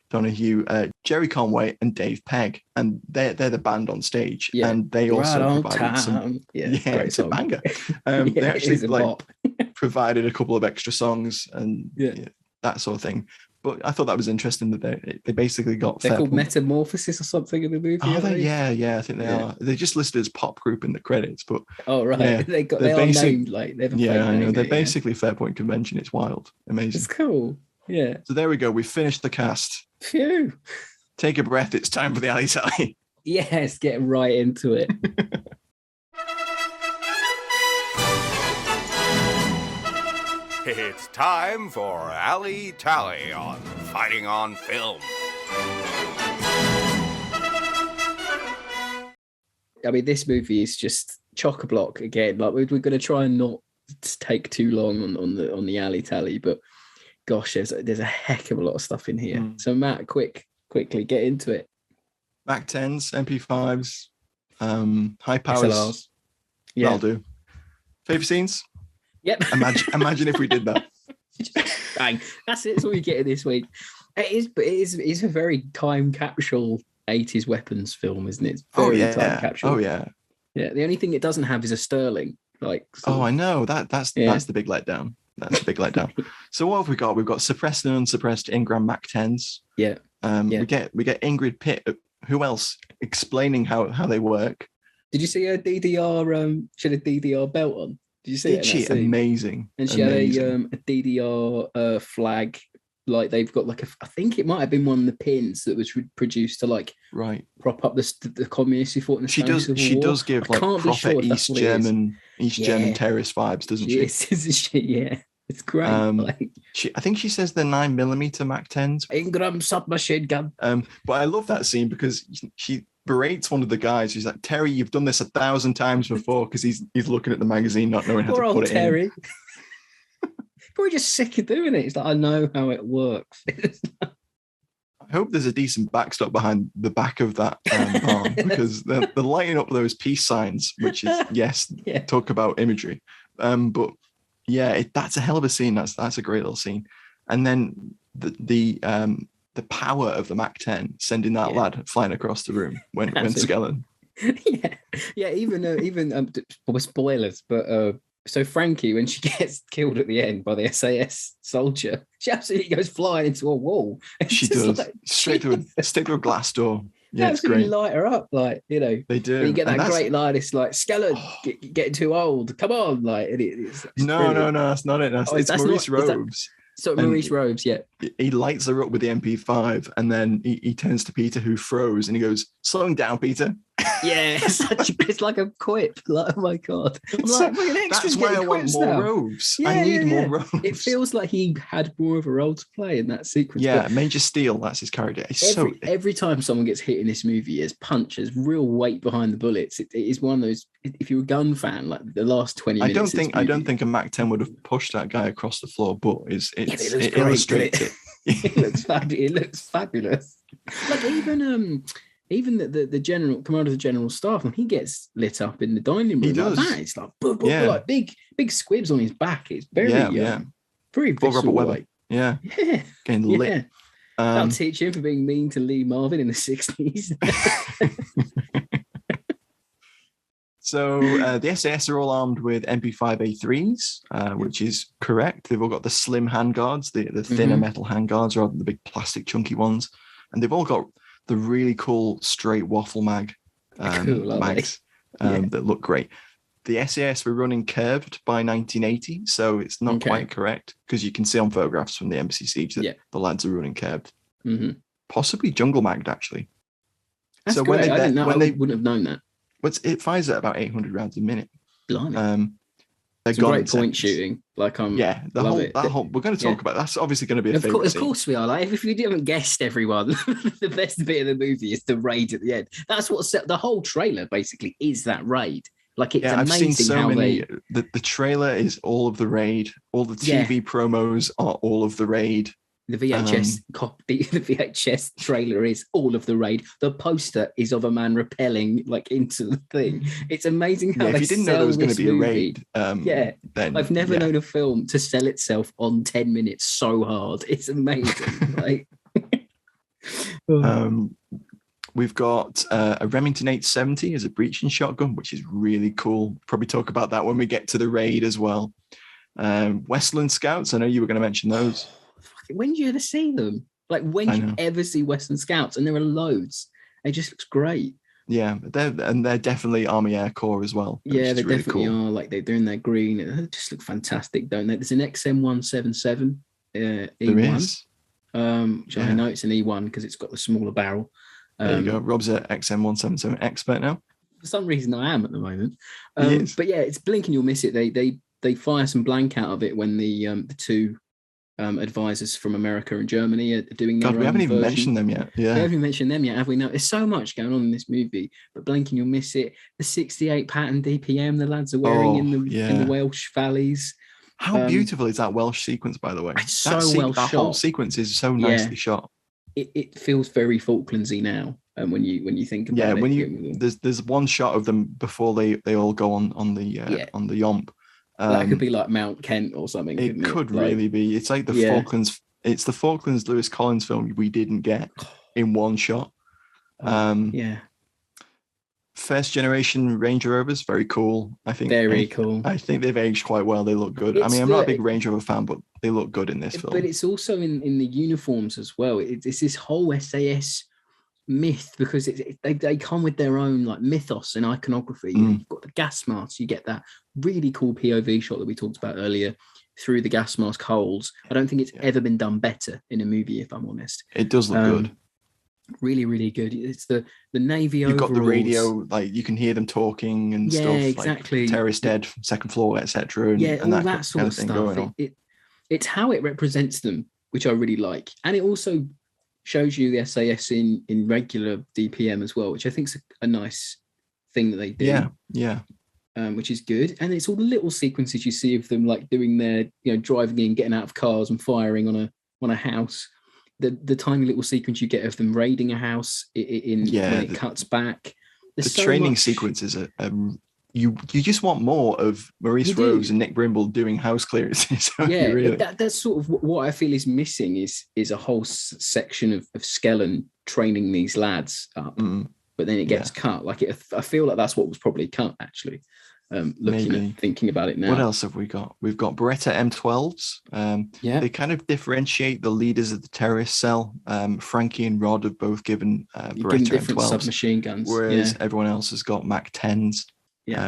Donahue, Jerry Conway, and Dave Pegg, and they're the band on stage, and they also provided some. Yeah, it's a banger. They actually provided a couple of extra songs and that sort of thing. But I thought that was interesting that they basically got. They're called Metamorphosis or something in the movie. Oh, yeah, I think they are. They're just listed as pop group in the credits, but they are named like they're I know they're basically Fairpoint Convention. It's wild, amazing. It's cool. Yeah. So there we go. We finished the cast. Phew. Take a breath. It's time for the alley tally. Yes, get right into it. It's time for Alley Tally on Fighting on Film. I mean, this movie is just chock-a-block again. Like we're going to try and not take too long on the alley tally, but gosh, there's a heck of a lot of stuff in here. So Matt, quickly get into it. Mac 10s, MP5s, high powers. SLRs. Yeah, that'll do. Favorite scenes? Yep. Imagine if we did that. Bang. That's it. That's what we get this week. It's a very time capsule 80s weapons film, isn't it? It's very time capsule. Oh yeah. Yeah. The only thing it doesn't have is a Sterling. I know. That's the big letdown. That's the big letdown. So what have we got? We've got suppressed and unsuppressed Ingram Mac 10s. Yeah. We get Ingrid Pitt. Who else? Explaining how they work. Did you see her DDR? She had a DDR belt on. Did you see it? Did she? Amazing. And she had a DDR flag. Like they've got I think it might have been one of the pins that was produced to prop up the communists who fought in the Spanish Civil War. She does give proper East German terrorist vibes, doesn't she? Yes, isn't she? Yeah, it's great. I think she says the 9mm Mac 10s. Ingram submachine gun. But I love that scene because she berates one of the guys. She's like, Terry, you've done this 1,000 times before, because he's looking at the magazine, not knowing how to put it Terry. in. Probably just sick of doing it. It's like, I know how it works. I hope there's a decent backstop behind the back of that arm, because they're lighting up those peace signs, which is talk about imagery. But yeah, that's a hell of a scene. That's a great little scene. And then the power of the Mac 10 sending that lad flying across the room when Skellen. Even spoilers, but so Frankie, when she gets killed at the end by the SAS soldier, she absolutely goes flying into a wall. She does, straight through a glass door. Yeah, it's great. Light her up, they do. You get that great line. It's like, Skellen, getting too old. Come on, it's no, that's not it. It's Maurice Robes. So Maurice Robes, yeah. He lights her up with the MP5, and then he turns to Peter, who froze, and he goes, "Slowing down, Peter." Yeah, it's like a quip. Like, oh my god! That's why I want more robes. I need more robes. It feels like he had more of a role to play in that sequence. Yeah, Major Steele, that's his character. Every time someone gets hit in this movie, there's punch, there's real weight behind the bullets. It is one of those. If you're a gun fan, like the last 20 minutes. I don't think a Mac 10 would have pushed that guy across the floor, but it illustrates it. It looks fabulous. Like even the general commander of the general staff, when he gets lit up in the dining room, he does. Like that, it's like, like big squibs on his back. It's very very visual. Robert Webber. Getting lit. That'll teach him for being mean to Lee Marvin in the 60s. So the SAS are all armed with MP5A3s, which is correct. They've all got the slim handguards, the thinner metal handguards rather than the big plastic chunky ones. And they've all got the really cool straight waffle mags that look great. The SAS were running curved by 1980, so it's not quite correct, because you can see on photographs from the Embassy Siege that the lads are running curved. Mm-hmm. Possibly jungle magged, actually. That's so great. I wouldn't have known that. It fires at about 800 rounds a minute. Blimey. It's great point shooting. We're going to talk about that's obviously going to be a favorite. Of course we are. Like, if we haven't guessed, everyone, the best bit of the movie is the raid at the end. That's what the whole trailer basically is. That raid. Like, it's amazing. I've seen so many. The trailer is all of the raid. All the TV promos are all of the raid. The VHS copy, the VHS trailer is all of the raid. The poster is of a man rappelling like into the thing. It's amazing how if they you didn't know sell there was going to this be a movie. raid, then I've never known a film to sell itself on 10 minutes so hard. It's amazing. Like, we've got a Remington 870 as a breaching shotgun, which is really cool. Probably talk about that when we get to the raid as well. Westland Scouts, I know you were going to mention those. When do you ever see them? Like, when do you ever see Westland Scouts? And there are loads. It just looks great. Yeah, they're definitely Army Air Corps as well. Yeah, they really definitely are. Like, they're in their green. They just look fantastic, don't they? There's an XM177 E1. There is. Which I know it's an E1 because it's got the smaller barrel. There you go. Rob's an XM177 expert now. For some reason, I am at the moment. But yeah, it's blink and you'll miss it. They fire some blank out of it when the two advisors from America and Germany are doing their own we haven't even version. mentioned them yet. Yeah, we haven't even mentioned them yet, have we? No, there's so much going on in this movie, but blink and you'll miss it. The 68 pattern DPM the lads are wearing in the Welsh valleys. How beautiful is that Welsh sequence, by the way? It's so well shot. That whole sequence is so nicely shot. It feels very Falklandsy now. when you think about it. When you there's one shot of them before they all go on the yomp. That could be like Mount Kent or something. It could really be. It's like the Falklands. It's the Falklands Lewis Collins film we didn't get in one shot. First generation Range Rovers, very cool. I think very cool. I think they've aged quite well. They look good. I'm not a big Range Rover fan, but they look good in this film. But it's also in the uniforms as well. It's this whole SAS myth because they come with their own like mythos and iconography. You've got the gas masks. You get that really cool POV shot that we talked about earlier through the gas mask holes. I don't think it's ever been done better in a movie, if I'm honest. It does look good. Really, really good. It's the Navy You've overalls. got the radio, like you can hear them talking and stuff. Exactly. Like terrorist dead, second floor, etc. And all that sort of stuff. Going on. It's how it represents them, which I really like, and it also shows you the SAS in regular DPM as well, which I think is a nice thing that they do. Which is good, and it's all the little sequences you see of them like doing their, driving in, getting out of cars, and firing on a house. The tiny little sequence you get of them raiding a house when it cuts back. There's the training sequences are you just want more of Maurice Rose and Nick Brimble doing house clearances. That's sort of what I feel is missing is a whole section of Skellen training these lads up, but then it gets cut. I feel like that's what was probably cut actually. Thinking about it now. What else have we got? We've got Beretta M12s. They kind of differentiate the leaders of the terrorist cell. Frankie and Rod have both given Beretta different M12s, submachine guns, whereas everyone else has got Mac 10s,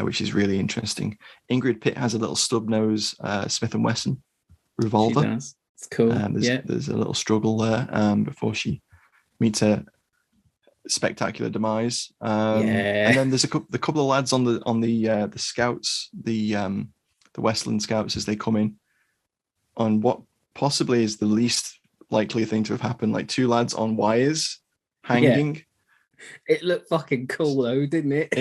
which is really interesting. Ingrid Pitt has a little stub nose Smith & Wesson revolver. She does. It's cool. There's a little struggle there before she meets her spectacular demise. And then there's the couple of lads on the scouts, the Westland Scouts, as they come in on what possibly is the least likely thing to have happened, like two lads on wires hanging. It looked fucking cool though, didn't it?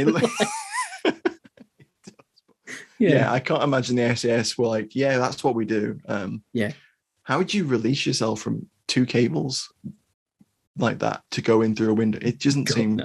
I can't imagine the SAS were like, that's what we do. How would you release yourself from two cables like that to go in through a window? It doesn't seem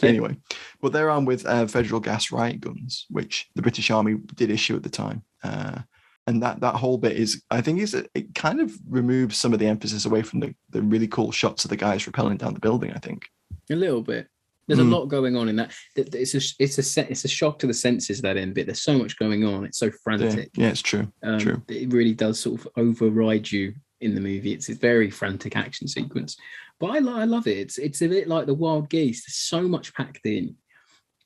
anyway. But they're armed with federal gas riot guns, which the British Army did issue at the time, and that whole bit is, I think, it kind of removes some of the emphasis away from the really cool shots of the guys rappelling down the building. I think a little bit. There's a lot going on in that. It's a shock to the senses, that end bit. There's so much going on. It's so frantic. Yeah, it's true. True. It really does sort of override you in the movie. It's a very frantic action sequence, but I love it. It's a bit like the Wild Geese. There's so much packed in,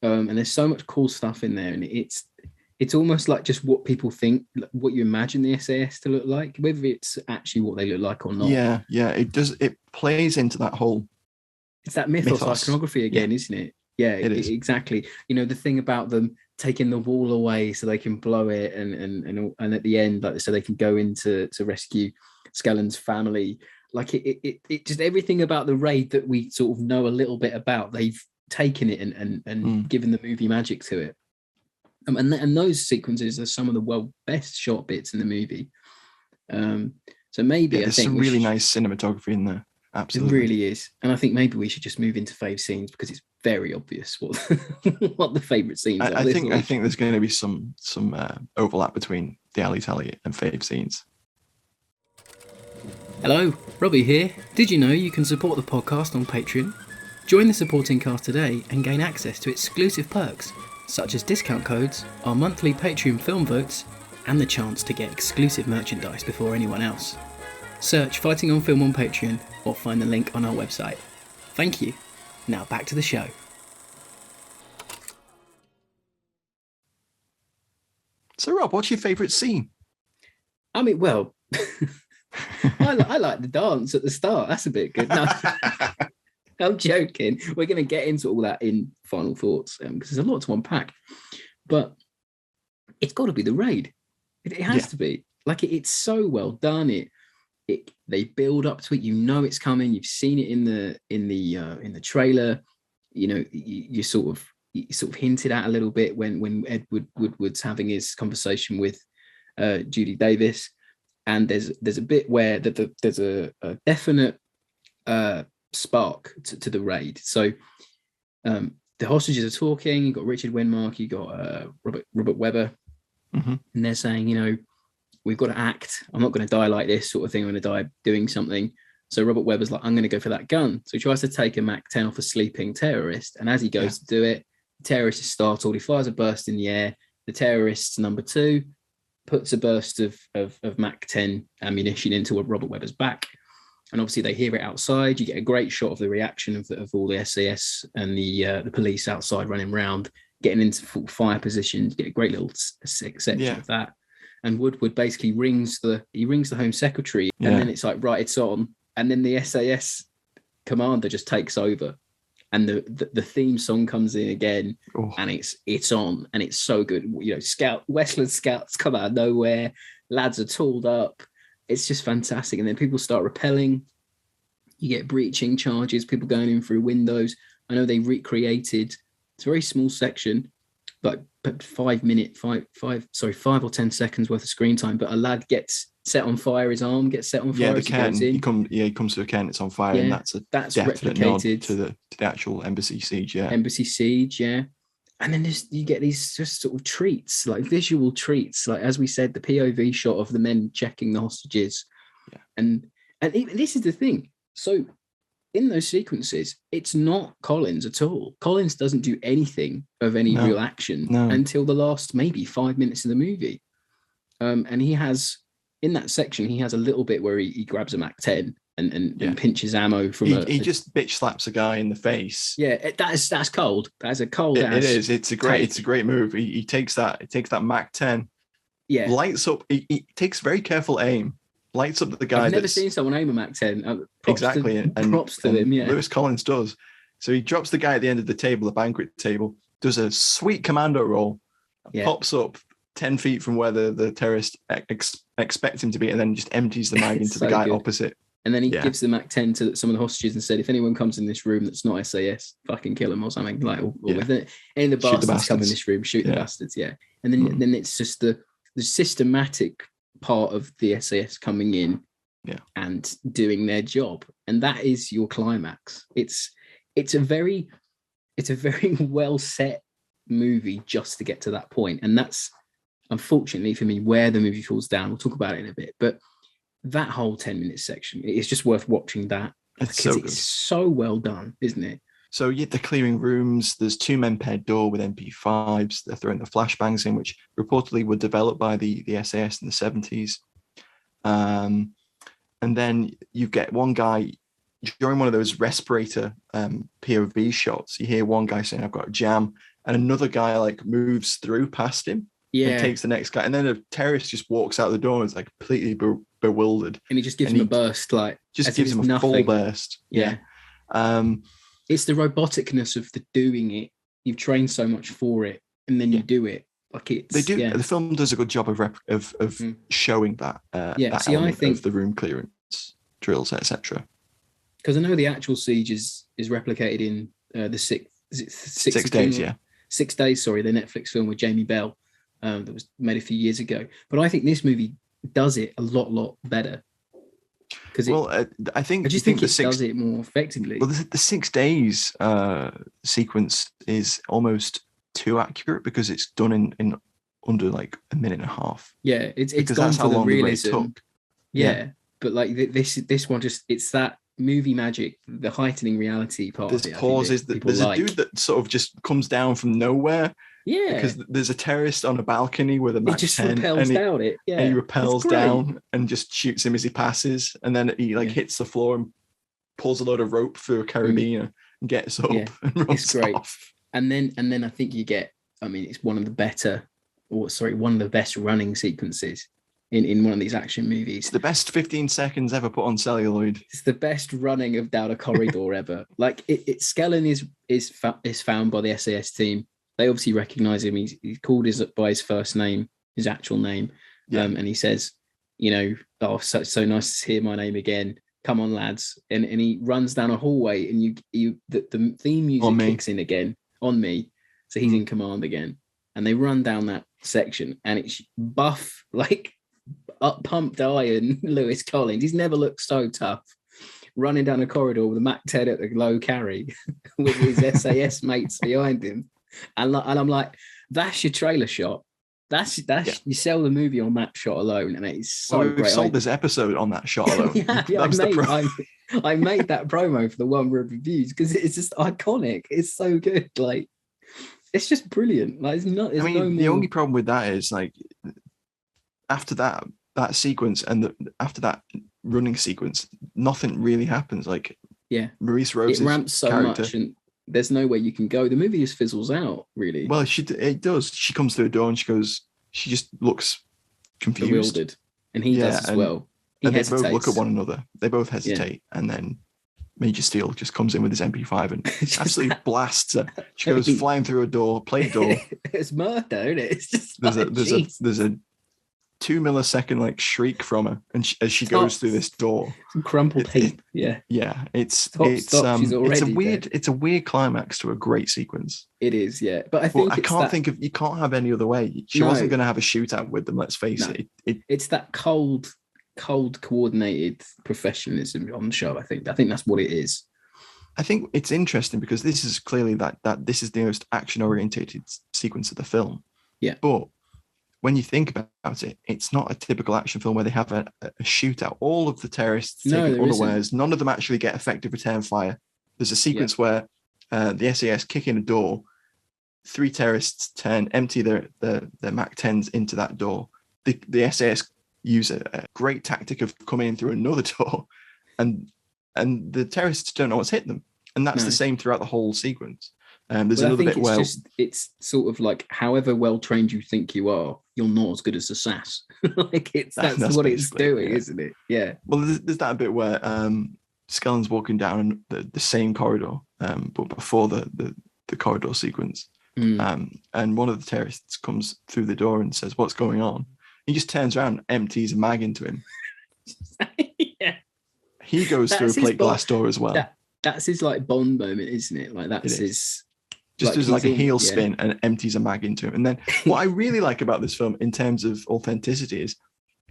and there's so much cool stuff in there, and it's almost like just what people think, what you imagine the SAS to look like, whether it's actually what they look like or not. It does. It plays into that whole. It's that mythos iconography again, isn't it? Yeah, it is. Exactly. The thing about them taking the wall away so they can blow it, and at the end, like, so they can go in to rescue Skellen's family. Like it just everything about the raid that we sort of know a little bit about, they've taken it and given the movie magic to it. And those sequences are some of the best shot bits in the movie. So maybe there's some really nice cinematography in there. Absolutely. It really is. And I think maybe we should just move into fave scenes because it's very obvious what what the favourite scenes are. I think there's going to be some overlap between the Alley Tally and fave scenes. Hello, Robbie here. Did you know you can support the podcast on Patreon? Join the supporting cast today and gain access to exclusive perks, such as discount codes, our monthly Patreon film votes, and the chance to get exclusive merchandise before anyone else. Search Fighting on Film on Patreon or find the link on our website. Thank you. Now back to the show. So Rob, what's your favourite scene? I mean, well, I like the dance at the start. That's a bit good. No, I'm joking. We're going to get into all that in final thoughts because there's a lot to unpack. But it's got to be the raid. It has to be. Like it's so well done. They build up to it. You know it's coming. You've seen it in the trailer. You know you sort of hinted at a little bit when Edward Woodward's having his conversation with Judy Davis, and there's a bit where there's a definite spark to the raid. So the hostages are talking. You've got Richard Widmark. You got Robert Webber, and they're saying, you know, we've got to act. I'm not going to die like this sort of thing. I'm going to die doing something. So Robert Webber's like, I'm going to go for that gun. So he tries to take a MAC-10 off a sleeping terrorist. And as he goes to do it, the terrorist is startled. He fires a burst in the air. The terrorist, number 2, puts a burst of MAC-10 ammunition into Robert Webber's back. And obviously they hear it outside. You get a great shot of the reaction of all the SAS and the police outside running around, getting into full fire positions. You get a great little section of that. And Woodward basically rings the Home Secretary, and then it's like, right, it's on. And then the SAS commander just takes over, and the theme song comes in again, and it's on, and it's so good. You know, Westland Scouts come out of nowhere, lads are tooled up. It's just fantastic. And then people start repelling. You get breaching charges, people going in through windows. I know they recreated. It's a very small section, but 5 or 10 seconds worth of screen time. But a lad gets set on fire, his arm gets set on fire. Yeah, the Ken. He comes to a Ken, it's on fire, and that's definite replicated nod to the actual embassy siege. Yeah, embassy siege. Yeah, and then you get these just sort of treats, like visual treats, like as we said, the POV shot of the men checking the hostages. Yeah, and even, this is the thing. So in those sequences, it's not Collins at all. Collins doesn't do anything of any real action until the last maybe 5 minutes of the movie. And he has, in that section, he has a little bit where he grabs a MAC-10 and pinches ammo from he just bitch slaps a guy in the face. Yeah, that's cold. That's a cold ass. It is. It's a great move. He takes that MAC-10. Yeah. Lights up. He takes very careful aim. Lights up the guy. I've never seen someone aim a MAC-10. Exactly. Props to him, yeah. Lewis Collins does. So he drops the guy at the end of the table, the banquet table, does a sweet commando roll, pops up 10 feet from where the terrorists expect him to be, and then just empties the mag into the guy opposite. And then he gives the MAC-10 to some of the hostages and said, if anyone comes in this room that's not SAS, fucking kill them or something. Like, or if any of the bastards come in this room, shoot the bastards, And then it's just the systematic part of the SAS coming in and doing their job, and that is your climax. It's a very well set movie just to get to that point, and that's unfortunately for me where the movie falls down. We'll talk about it in a bit, but that whole 10-minute section, it's just worth watching that because it's so well done, isn't it? So they're clearing rooms. There's 2 men per door with MP5s. They're throwing the flashbangs in, which reportedly were developed by the SAS in the 70s. And then you get one guy during one of those respirator POV shots. You hear one guy saying, "I've got a jam," and another guy like moves through past him. And takes the next guy, and then a terrorist just walks out the door and is like completely bewildered. And he just gives him a burst, like just gives him a full burst. Yeah. It's the roboticness of the doing it. You've trained so much for it, and then you do it. Like it's The film does a good job of showing that. That element of the room clearance drills, etc. Because I know the actual siege is replicated in the 6 days. Yeah, 6 days. Sorry, the Netflix film with Jamie Bell that was made a few years ago. But I think this movie does it a lot better. Because I think it does it more effectively. Well, the 6 days sequence is almost too accurate because it's done in under like a minute and a half. Yeah, it's because gone that's for how the long realism. the raid took. Yeah, but like this one it's that movie magic, the heightening reality part. There's of it, pauses. There's a dude that sort of just comes down from nowhere. Yeah, because there's a terrorist on a balcony with a Mac 10. He just repels down it. Yeah, and he repels down and just shoots him as he passes, and then he hits the floor and pulls a load of rope through a carabiner and gets up and runs off. And then I think you get. I mean, it's one of the best running sequences in one of these action movies. It's the best 15 seconds ever put on celluloid. It's the best running of down a corridor ever. Like Skellen is found by the SAS team. They obviously recognize him. He's called by his first name, his actual name. And he says, oh, so nice to hear my name again. Come on, lads. And he runs down a hallway, and the theme music kicks in again on me. So he's in command again. And they run down that section, and it's buff, like up pumped iron Lewis Collins. He's never looked so tough. Running down a corridor with a Mac 10 at the low carry with his SAS mates behind him. And I'm like, that's your trailer shot. That's you sell the movie on that shot alone, and it's so great. We've sold this episode on that shot alone. I made that promo for the One Word Reviews because it's just iconic. It's so good. Like, it's just brilliant. Like, the only problem with that is like after that sequence and after that running sequence, nothing really happens. Like, Maurice Rose's it ramps so much and there's no way you can go. The movie just fizzles out, really. Well, it does. She comes through the door and she just looks confused. Bewildered. And he does as well. He hesitates. They both look at one another. They both hesitate. And then Major Steele just comes in with his MP5 and absolutely blasts her. She goes flying through a door, plate door. It's murder, isn't it? It's just there's a 2 millisecond like shriek from her, and as she goes through this door, some crumpled heap. It's a weird climax to a great sequence. It is, but I think you can't have any other way. She wasn't going to have a shootout with them. Let's face it. It's that cold coordinated professionalism on the show. I think that's what it is. I think it's interesting because this is clearly that this is the most action orientated sequence of the film. Yeah, but when you think about it, it's not a typical action film where they have a shootout. All of the terrorists taken unawares. None of them actually get effective return fire. There's a sequence where the SAS kick in a door. 3 terrorists empty their Mac 10s into that door. The SAS use a great tactic of coming in through another door, and the terrorists don't know what's hit them. And that's the same throughout the whole sequence. There's another bit where it's sort of like, however well trained you think you are, you're not as good as the SAS. Like that's what it's doing, isn't it? Yeah. Well, there's that bit where Skellen's walking down the same corridor, but before the corridor sequence, and one of the terrorists comes through the door and says, "What's going on?" He just turns around, empties a mag into him. He goes through a plate glass door as well. That's his like Bond moment, isn't it? Like that's his. Just does like a heel spin and empties a mag into him. And then what I really like about this film in terms of authenticity is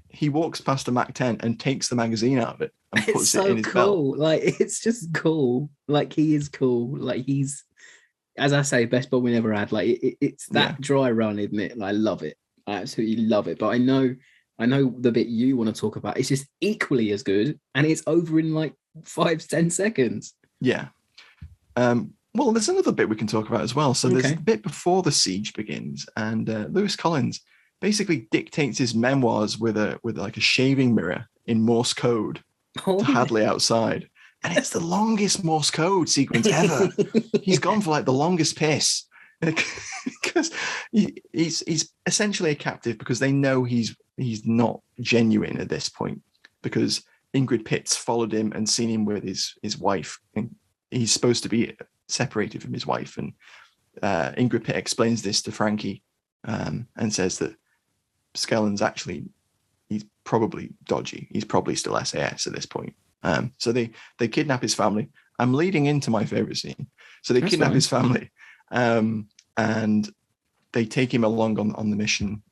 he walks past a Mac 10 and takes the magazine out of it and puts it in his belt. Like, it's just cool. Like, he is cool. Like, he's, as I say, best Bond we never had. Like, it's that dry run, isn't it? Like, I love it. I absolutely love it. But I know the bit you want to talk about. It's just equally as good, and it's over in like 5-10 seconds. Yeah. Well, there's another bit we can talk about as well. So there's the bit before the siege begins, and Lewis Collins basically dictates his memoirs with like a shaving mirror in Morse code to Hadley outside. And it's the longest Morse code sequence ever. He's gone for like the longest piss because he's essentially a captive because they know he's not genuine at this point because Ingrid Pitt's followed him and seen him with his wife, and he's supposed to be separated from his wife. And Ingrid Pitt explains this to Frankie and says that Skellen's he's probably dodgy. He's probably still SAS at this point. So they kidnap his family. I'm leading into my favorite scene. So they kidnap his family and they take him along on the mission.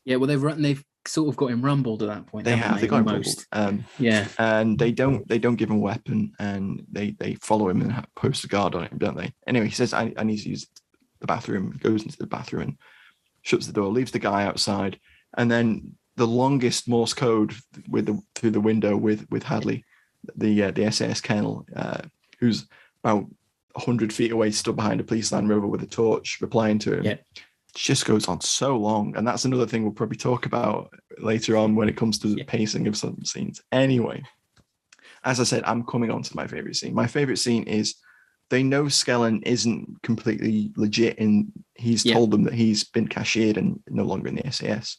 Yeah, well, they've sort of got him rumbled at that point. They have. They got him almost rumbled. Yeah. And they don't give him a weapon, and they follow him and post a guard on him, don't they? Anyway, he says, I need to use the bathroom. He goes into the bathroom and shuts the door, leaves the guy outside, and then the longest Morse code through the window with Hadley, the SAS colonel, who's about 100 feet away, stood behind a police Land Rover with a torch, replying to him. Yeah. Just goes on so long, and that's another thing we'll probably talk about later on when it comes to the pacing of some scenes. Anyway, as I said, I'm coming on to my favorite scene. My favorite scene is they know Skellen isn't completely legit, and he's told them that he's been cashiered and no longer in the SAS,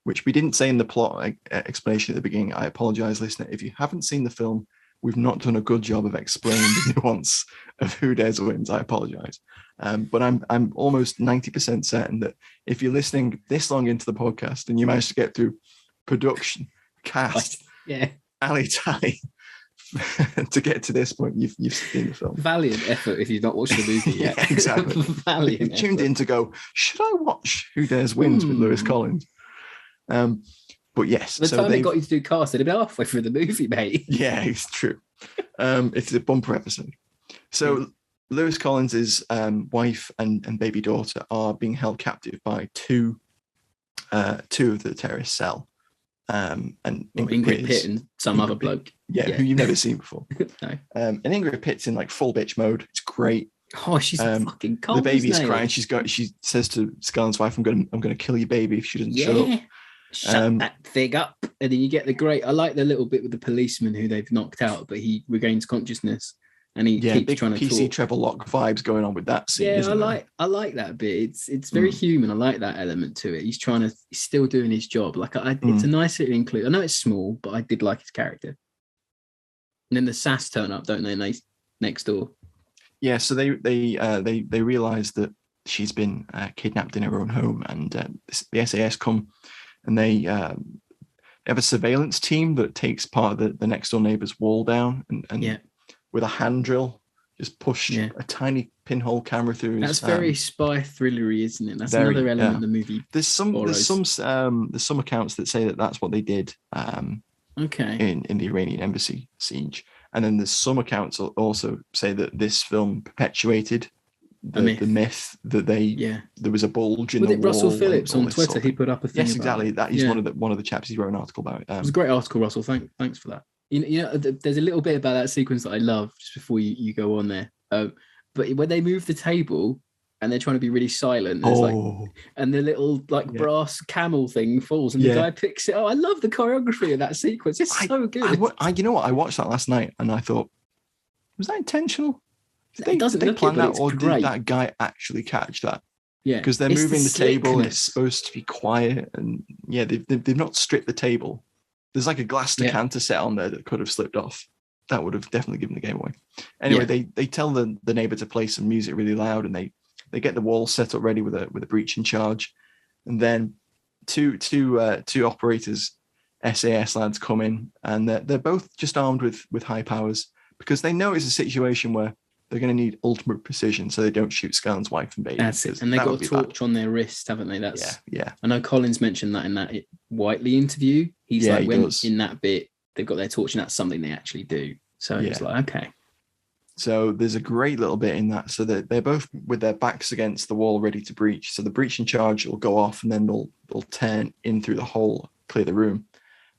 which we didn't say in the plot explanation at the beginning. I apologize, listener. If you haven't seen the film, we've not done a good job of explaining the nuance of who dares wins. I apologize. But I'm almost 90% certain that if you're listening this long into the podcast and you manage to get through production, cast, alley tally, to get to this point, you've seen the film. Valiant effort if you've not watched the movie yet. Yeah, exactly. Valiant. You've tuned in to go, should I watch Who Dares Wins with Lewis Collins? But yes, the time they got you to do cast, they'd be halfway through the movie, mate. Yeah, it's true. It's a bumper episode. So Lewis Collins's wife and baby daughter are being held captive by two of the terrorist cell. And Ingrid Pitt and some other bloke. Yeah, who you've never seen before. No. And Ingrid Pitt's in like full bitch mode. It's great. Oh, she's fucking cold. The baby's crying. She says to Skellen's wife, I'm gonna kill your baby if she doesn't shut up. Shut that thing up. And then you get I like the little bit with the policeman who they've knocked out, but he regains consciousness and he keeps big trying to PC talk. Trevor Lock vibes going on with that scene. Yeah, I like that bit. It's very human. I like that element to it. He's still doing his job. Like it's a nice little include. I know it's small, but I did like his character. And then the SAS turn up, don't they? Next door. Yeah, so they realize that she's been kidnapped in her own home, and the SAS come and they have a surveillance team that takes part of the next door neighbor's wall down and with a hand drill just push a tiny pinhole camera through. That's very spy thrillery, isn't it? That's another element of the movie. There's some accounts that say that that's what they did. In the Iranian Embassy siege. And then there's some accounts also say that this film perpetuated the myth that there was a bulge in the wall. Russell Phillips on Twitter? He put up a thing. Yes, exactly. That he's one of the chaps. He wrote an article about it. It was a great article, Russell. Thanks for that. You know, there's a little bit about that sequence that I love just before you go on there. But when they move the table and they're trying to be really silent, and the little brass camel thing falls and the guy picks it up. I love the choreography of that sequence. It's so good. You know what? I watched that last night and I thought, was that intentional? Did they plan that, or did that guy actually catch that? Yeah, because they're moving the table and it's supposed to be quiet, and they've not stripped the table. There's like a glass decanter set on there that could have slipped off. That would have definitely given the game away. Anyway, they tell the neighbor to play some music really loud, and they get the wall set up ready with a breaching charge, and then two operators, SAS lads, come in, and they're both just armed with high powers because they know it's a situation where they're going to need ultimate precision, so they don't shoot Scan's wife and baby. That's it. And they've got a torch on their wrist, haven't they? Yeah. I know Collins mentioned that in that Whiteley interview. He's in that bit, they've got their torch, and that's something they actually do. So it's like, okay. So there's a great little bit in that. So they're both with their backs against the wall, ready to breach. So the breaching charge will go off, and then they'll turn in through the hole, clear the room.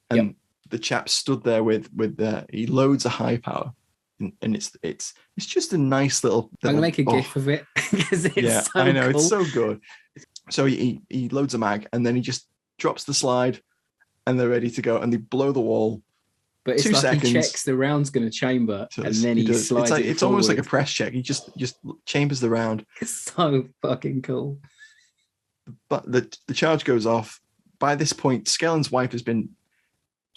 And the chap stood there with he loads a high power. And it's just a nice little I'm gonna make a gif of it because it's so I know, cool. It's so good. So he loads a mag, and then he just drops the slide, and they're ready to go, and they blow the wall. But it's 2 like seconds. He checks the round's going to chamber, and then he slides it's almost like a press check. He just chambers the round. It's so fucking cool. But the charge goes off. By this point, Skellen's wife has been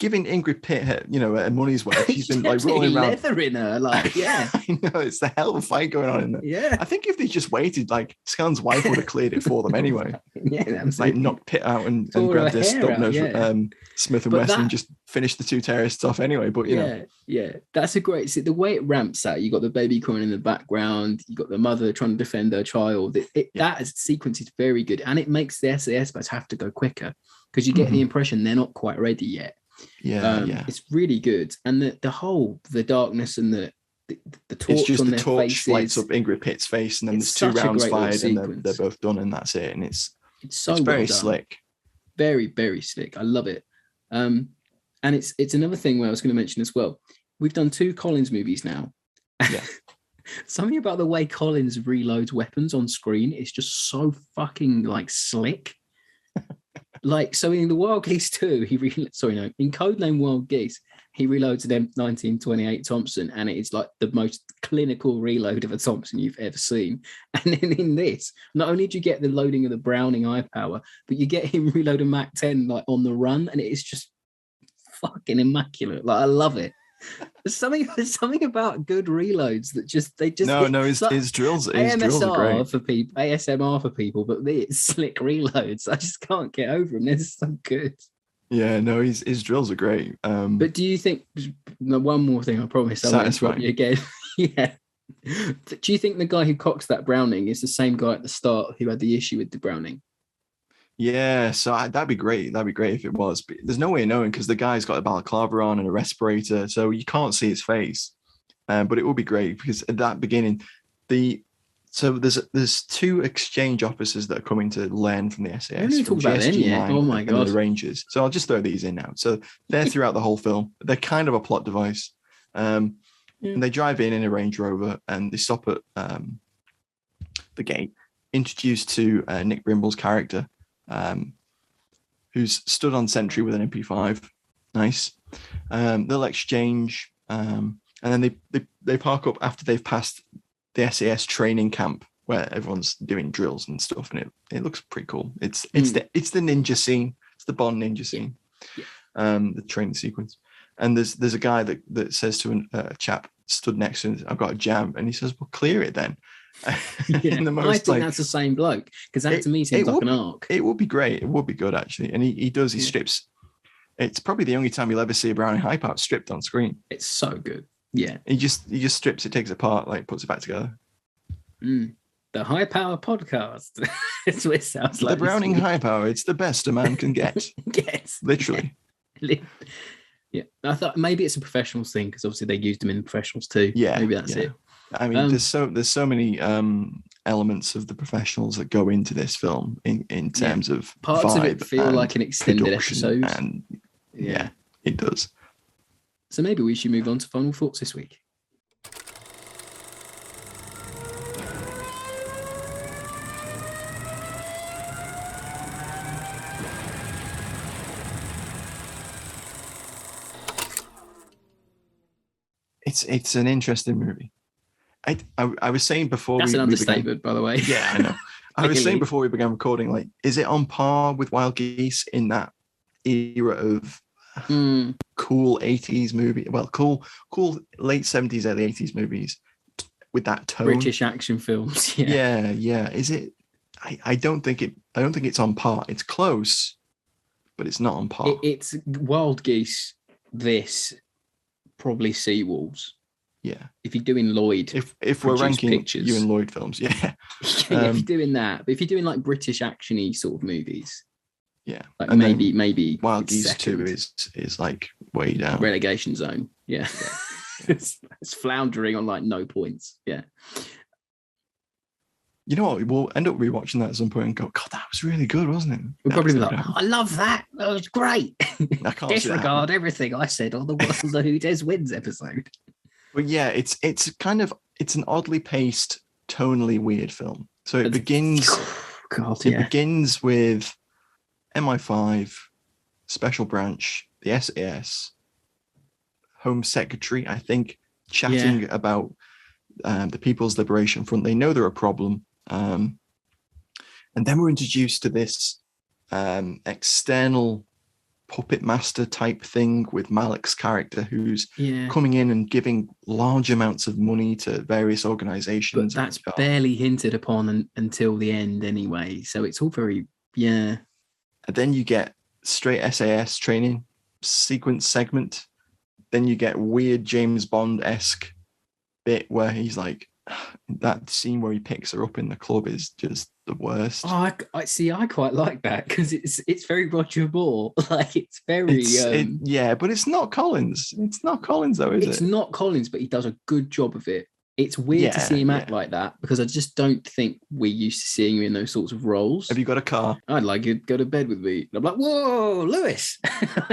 giving Ingrid Pitt her money's worth. She's been rolling around, leather in her, I know, it's the hell of a fight going on in there. Yeah, I think if they just waited, Skellen's wife would have cleared it for them anyway. Knocked Pitt out and grabbed their stub nose Smith and Wesson and just finished the 2 terrorists off anyway. But that's a great. See, the way it ramps out, you got the baby crying in the background, you got the mother trying to defend her child. That sequence is very good, and it makes the SAS guys have to go quicker. because you get the impression they're not quite ready yet. It's really good, and the darkness and the torch, it's just on the their torch faces lights up Ingrid Pitt's face, and then there's 2 rounds fired, and they're both done, and that's it. And it's very slick, very, very slick. I love it. And it's another thing where I was going to mention as well. We've done 2 Collins movies now. Yeah. Something about the way Collins reloads weapons on screen is just so fucking like slick. Like, so in the Wild Geese 2, in Codename Wild Geese, he reloads an M1928 Thompson, and it is like the most clinical reload of a Thompson you've ever seen. And then in this, not only do you get the loading of the Browning eye power, but you get him reload a Mac 10 like on the run, and it is just fucking immaculate. Like, I love it. There's something about good reloads that his drills are great for people, ASMR for people, but it's slick reloads. I just can't get over them. They're so good. Yeah, no, his drills are great. But do you think, one more thing, I promise, I'll interrupt you again. Yeah. Do you think the guy who cocks that Browning is the same guy at the start who had the issue with the Browning? Yeah, so that'd be great. That'd be great if it was. But there's no way of knowing because the guy's got a balaclava on and a respirator, so you can't see his face. But it would be great because at that beginning, there's 2 exchange officers that are coming to learn from the SAS. We talk about them yet. Oh my god, the Rangers. So I'll just throw these in now. So they're throughout the whole film. They're kind of a plot device. And they drive in a Range Rover and they stop at the gate. Introduced to Nick Brimble's character. Who's stood on sentry with an MP5. Nice. They'll exchange, and then they park up after they've passed the SAS training camp where everyone's doing drills and stuff, and it looks pretty cool. It's the ninja scene. It's the Bond ninja scene. Yeah. The training sequence. And there's a guy that says to a chap stood next to him, "I've got a jam," and he says, "Well, clear it then." Yeah. I think that's the same bloke because that to me seems like an arc. It would be great. It would be good actually. And he strips. It's probably the only time you'll ever see a Browning high power stripped on screen. It's so good. Yeah. He just strips it, takes it apart, like puts it back together. The High Power Podcast. That's what it sounds like. The Browning high power. It's the best a man can get. Yes. Literally. Yeah. I thought maybe it's a professionals thing because obviously they used them in professionals too. Yeah. Maybe that's it. I mean, there's so many elements of the professionals that go into this film in terms of parts of it feel like an extended episode, and yeah, it does. So maybe we should move on to final thoughts this week. It's an interesting movie. I was saying before that's an understatement, by the way. Yeah, I know. I was saying before we began recording, like, is it on par with Wild Geese in that era of cool 80s movie? Well, cool late 70s, early 80s movies with that tone. British action films. Yeah. Yeah. Is it? I don't think it's on par. It's close, but it's not on par. It's Wild Geese. This probably Seawolves. Yeah. If you're doing Lloyd, if we're ranking Euan Lloyd films, yeah. If you're doing that, but if you're doing like British action-y sort of movies, yeah, like and maybe Wild Geese 2 is like way down relegation zone. Yeah, it's floundering on like no points. Yeah. You know what? We'll end up rewatching that at some point and go, God, that was really good, wasn't it? We'll probably be like, I love that. That was great. I can't disregard everything I said on the Who Des Wins episode. But yeah, it's an oddly paced, tonally weird film. So it begins with MI5, Special Branch, the SAS, Home Secretary, I think, chatting about the People's Liberation Front. They know they're a problem. And then we're introduced to this external puppet master type thing with Malik's character, who's coming in and giving large amounts of money to various organizations. But that's barely hinted upon until the end anyway. So it's all very, And then you get straight SAS training sequence segment. Then you get weird James Bond-esque bit where he's like, that scene where he picks her up in the club is just the worst. Oh, I see. I quite like that because it's very Roger Moore. Like it's very. Yeah, but it's not Collins. It's not Collins though, is it? It's not Collins, but he does a good job of it. It's weird to see him act like that because I just don't think we're used to seeing him in those sorts of roles. Have you got a car? I'd like you to go to bed with me. And I'm like, whoa, Lewis.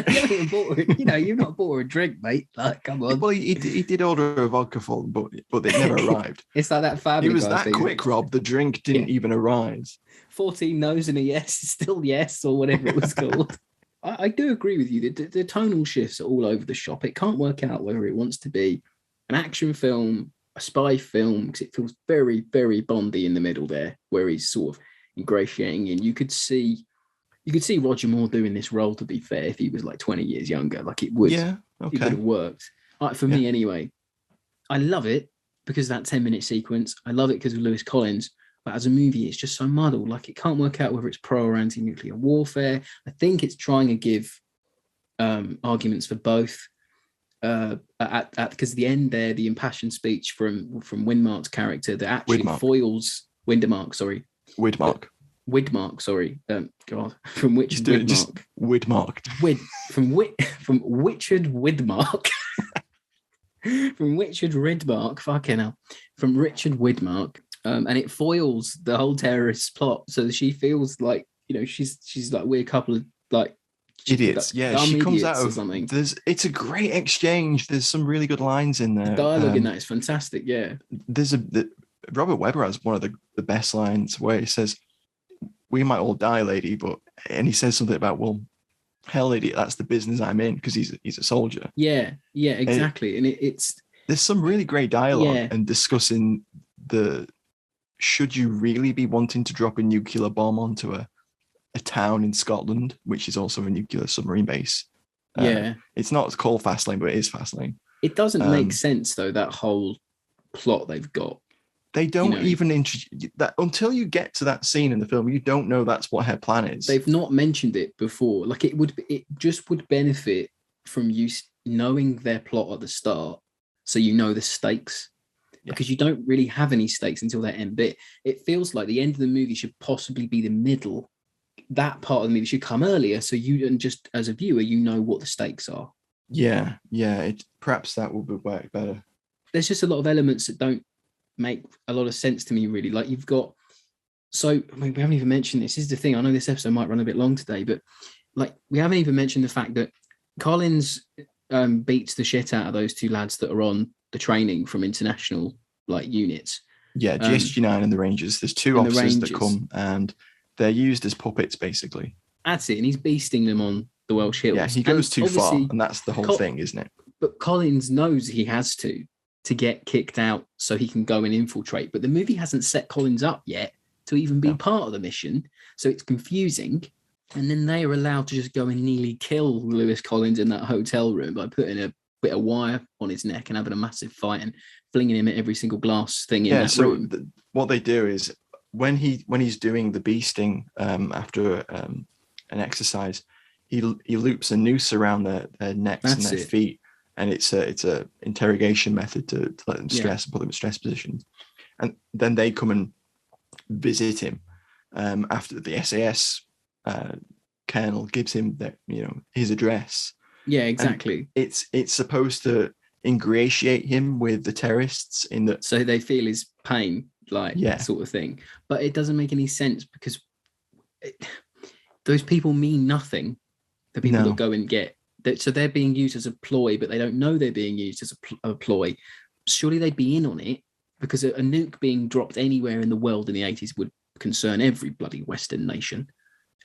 You've not bought her a drink, mate. Like, come on. Well, he did order a vodka for them, but it never arrived. It's like that Family It was Guy that thing. quick, Rob. The drink didn't even arrive. 14 no's and a yes is still yes, or whatever it was called. I do agree with you. The tonal shifts are all over the shop. It can't work out whether it wants to be an action film, a spy film, because it feels very, very Bondy in the middle there, where he's sort of ingratiating in. You could see Roger Moore doing this role, to be fair, if he was like 20 years younger. Like it would, yeah, okay. It would have worked. For me anyway, I love it because of that 10-minute sequence. I love it because of Lewis Collins. But as a movie, it's just so muddled. Like it can't work out whether it's pro or anti-nuclear warfare. I think it's trying to give arguments for both. Because the end there, the impassioned speech from Widmark's character that actually foils Widmark. Sorry, Widmark. God, from which Widmark? Widmark. From Richard Widmark. From Richard Widmark. Fucking hell. From Richard Widmark. And it foils the whole terrorist plot. So she feels like, she's like, we're a couple of like idiots. Yeah, she comes out of something. It's a great exchange. There's some really good lines in there. The dialogue in that is fantastic. Yeah. Robert Webber has one of the best lines where he says, "We might all die, lady," and he says something about, well, hell, lady, that's the business I'm in, because he's a soldier. Yeah, exactly. And there's some really great dialogue and discussing should you really be wanting to drop a nuclear bomb onto a town in Scotland, which is also a nuclear submarine base. It's not called Fastlane, but it is Fastlane. It doesn't make sense though, that whole plot they've got. They don't even introduce that until you get to that scene in the film. You don't know that's what her plan is. They've not mentioned it before. Like it just would benefit from you knowing their plot at the start, so you know the stakes. Because you don't really have any stakes until that end bit. It feels like the end of the movie should possibly be the middle. That part of the movie should come earlier, so you, and just as a viewer, you know what the stakes are. Yeah. Perhaps that would work better. There's just a lot of elements that don't make a lot of sense to me, really. Like you've got, we haven't even mentioned this. This is the thing. I know this episode might run a bit long today, but like we haven't even mentioned the fact that Collins beats the shit out of those two lads that are on the training from international like units. Yeah, GSG9 and the Rangers. There's two officers that come and they're used as puppets, basically. That's it. And he's beasting them on the Welsh Hills. Yeah, he goes too far, and that's the whole thing, isn't it? But Collins knows he has to get kicked out so he can go and infiltrate. But the movie hasn't set Collins up yet to even be part of the mission. So it's confusing. And then they are allowed to just go and nearly kill Lewis Collins in that hotel room by putting a bit of wire on his neck and having a massive fight and flinging him at every single glass thing in that room. What they do is when he's doing the beasting after an exercise, he loops a noose around their necks and their feet, and it's a interrogation method to let them stress and put them in stress positions. And then they come and visit him after the SAS colonel gives him his address. Yeah, exactly. And it's supposed to ingratiate him with the terrorists in that, so they feel his pain, sort of thing. But it doesn't make any sense because those people mean nothing. The people that go and get that, so they're being used as a ploy, but they don't know they're being used as a ploy. Surely they'd be in on it, because a nuke being dropped anywhere in the world in the 80s would concern every bloody Western nation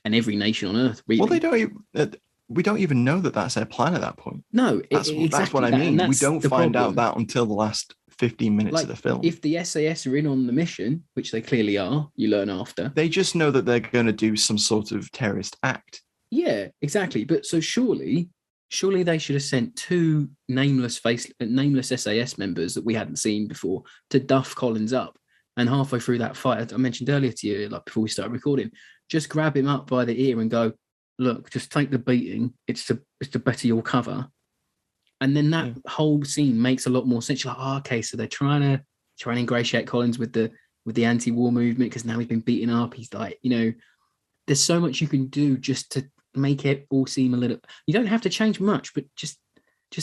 and every nation on Earth. Really. Well, we don't even know that that's their plan at that point. No, that's what I mean. We don't find out that until the last 15 minutes of the film. If the SAS are in on the mission, which they clearly are, you learn after. They just know that they're going to do some sort of terrorist act. Yeah, exactly. But so surely they should have sent two nameless SAS members that we hadn't seen before to duff Collins up. And halfway through that fight, I mentioned earlier to you, like before we started recording, just grab him up by the ear and go, look, just take the beating. It's to better your cover. And then that whole scene makes a lot more sense. You're like, okay, so they're trying to ingratiate Collins with the with the anti-war movement because now he's been beaten up. He's like, there's so much you can do just to make it all seem a little. You don't have to change much, but just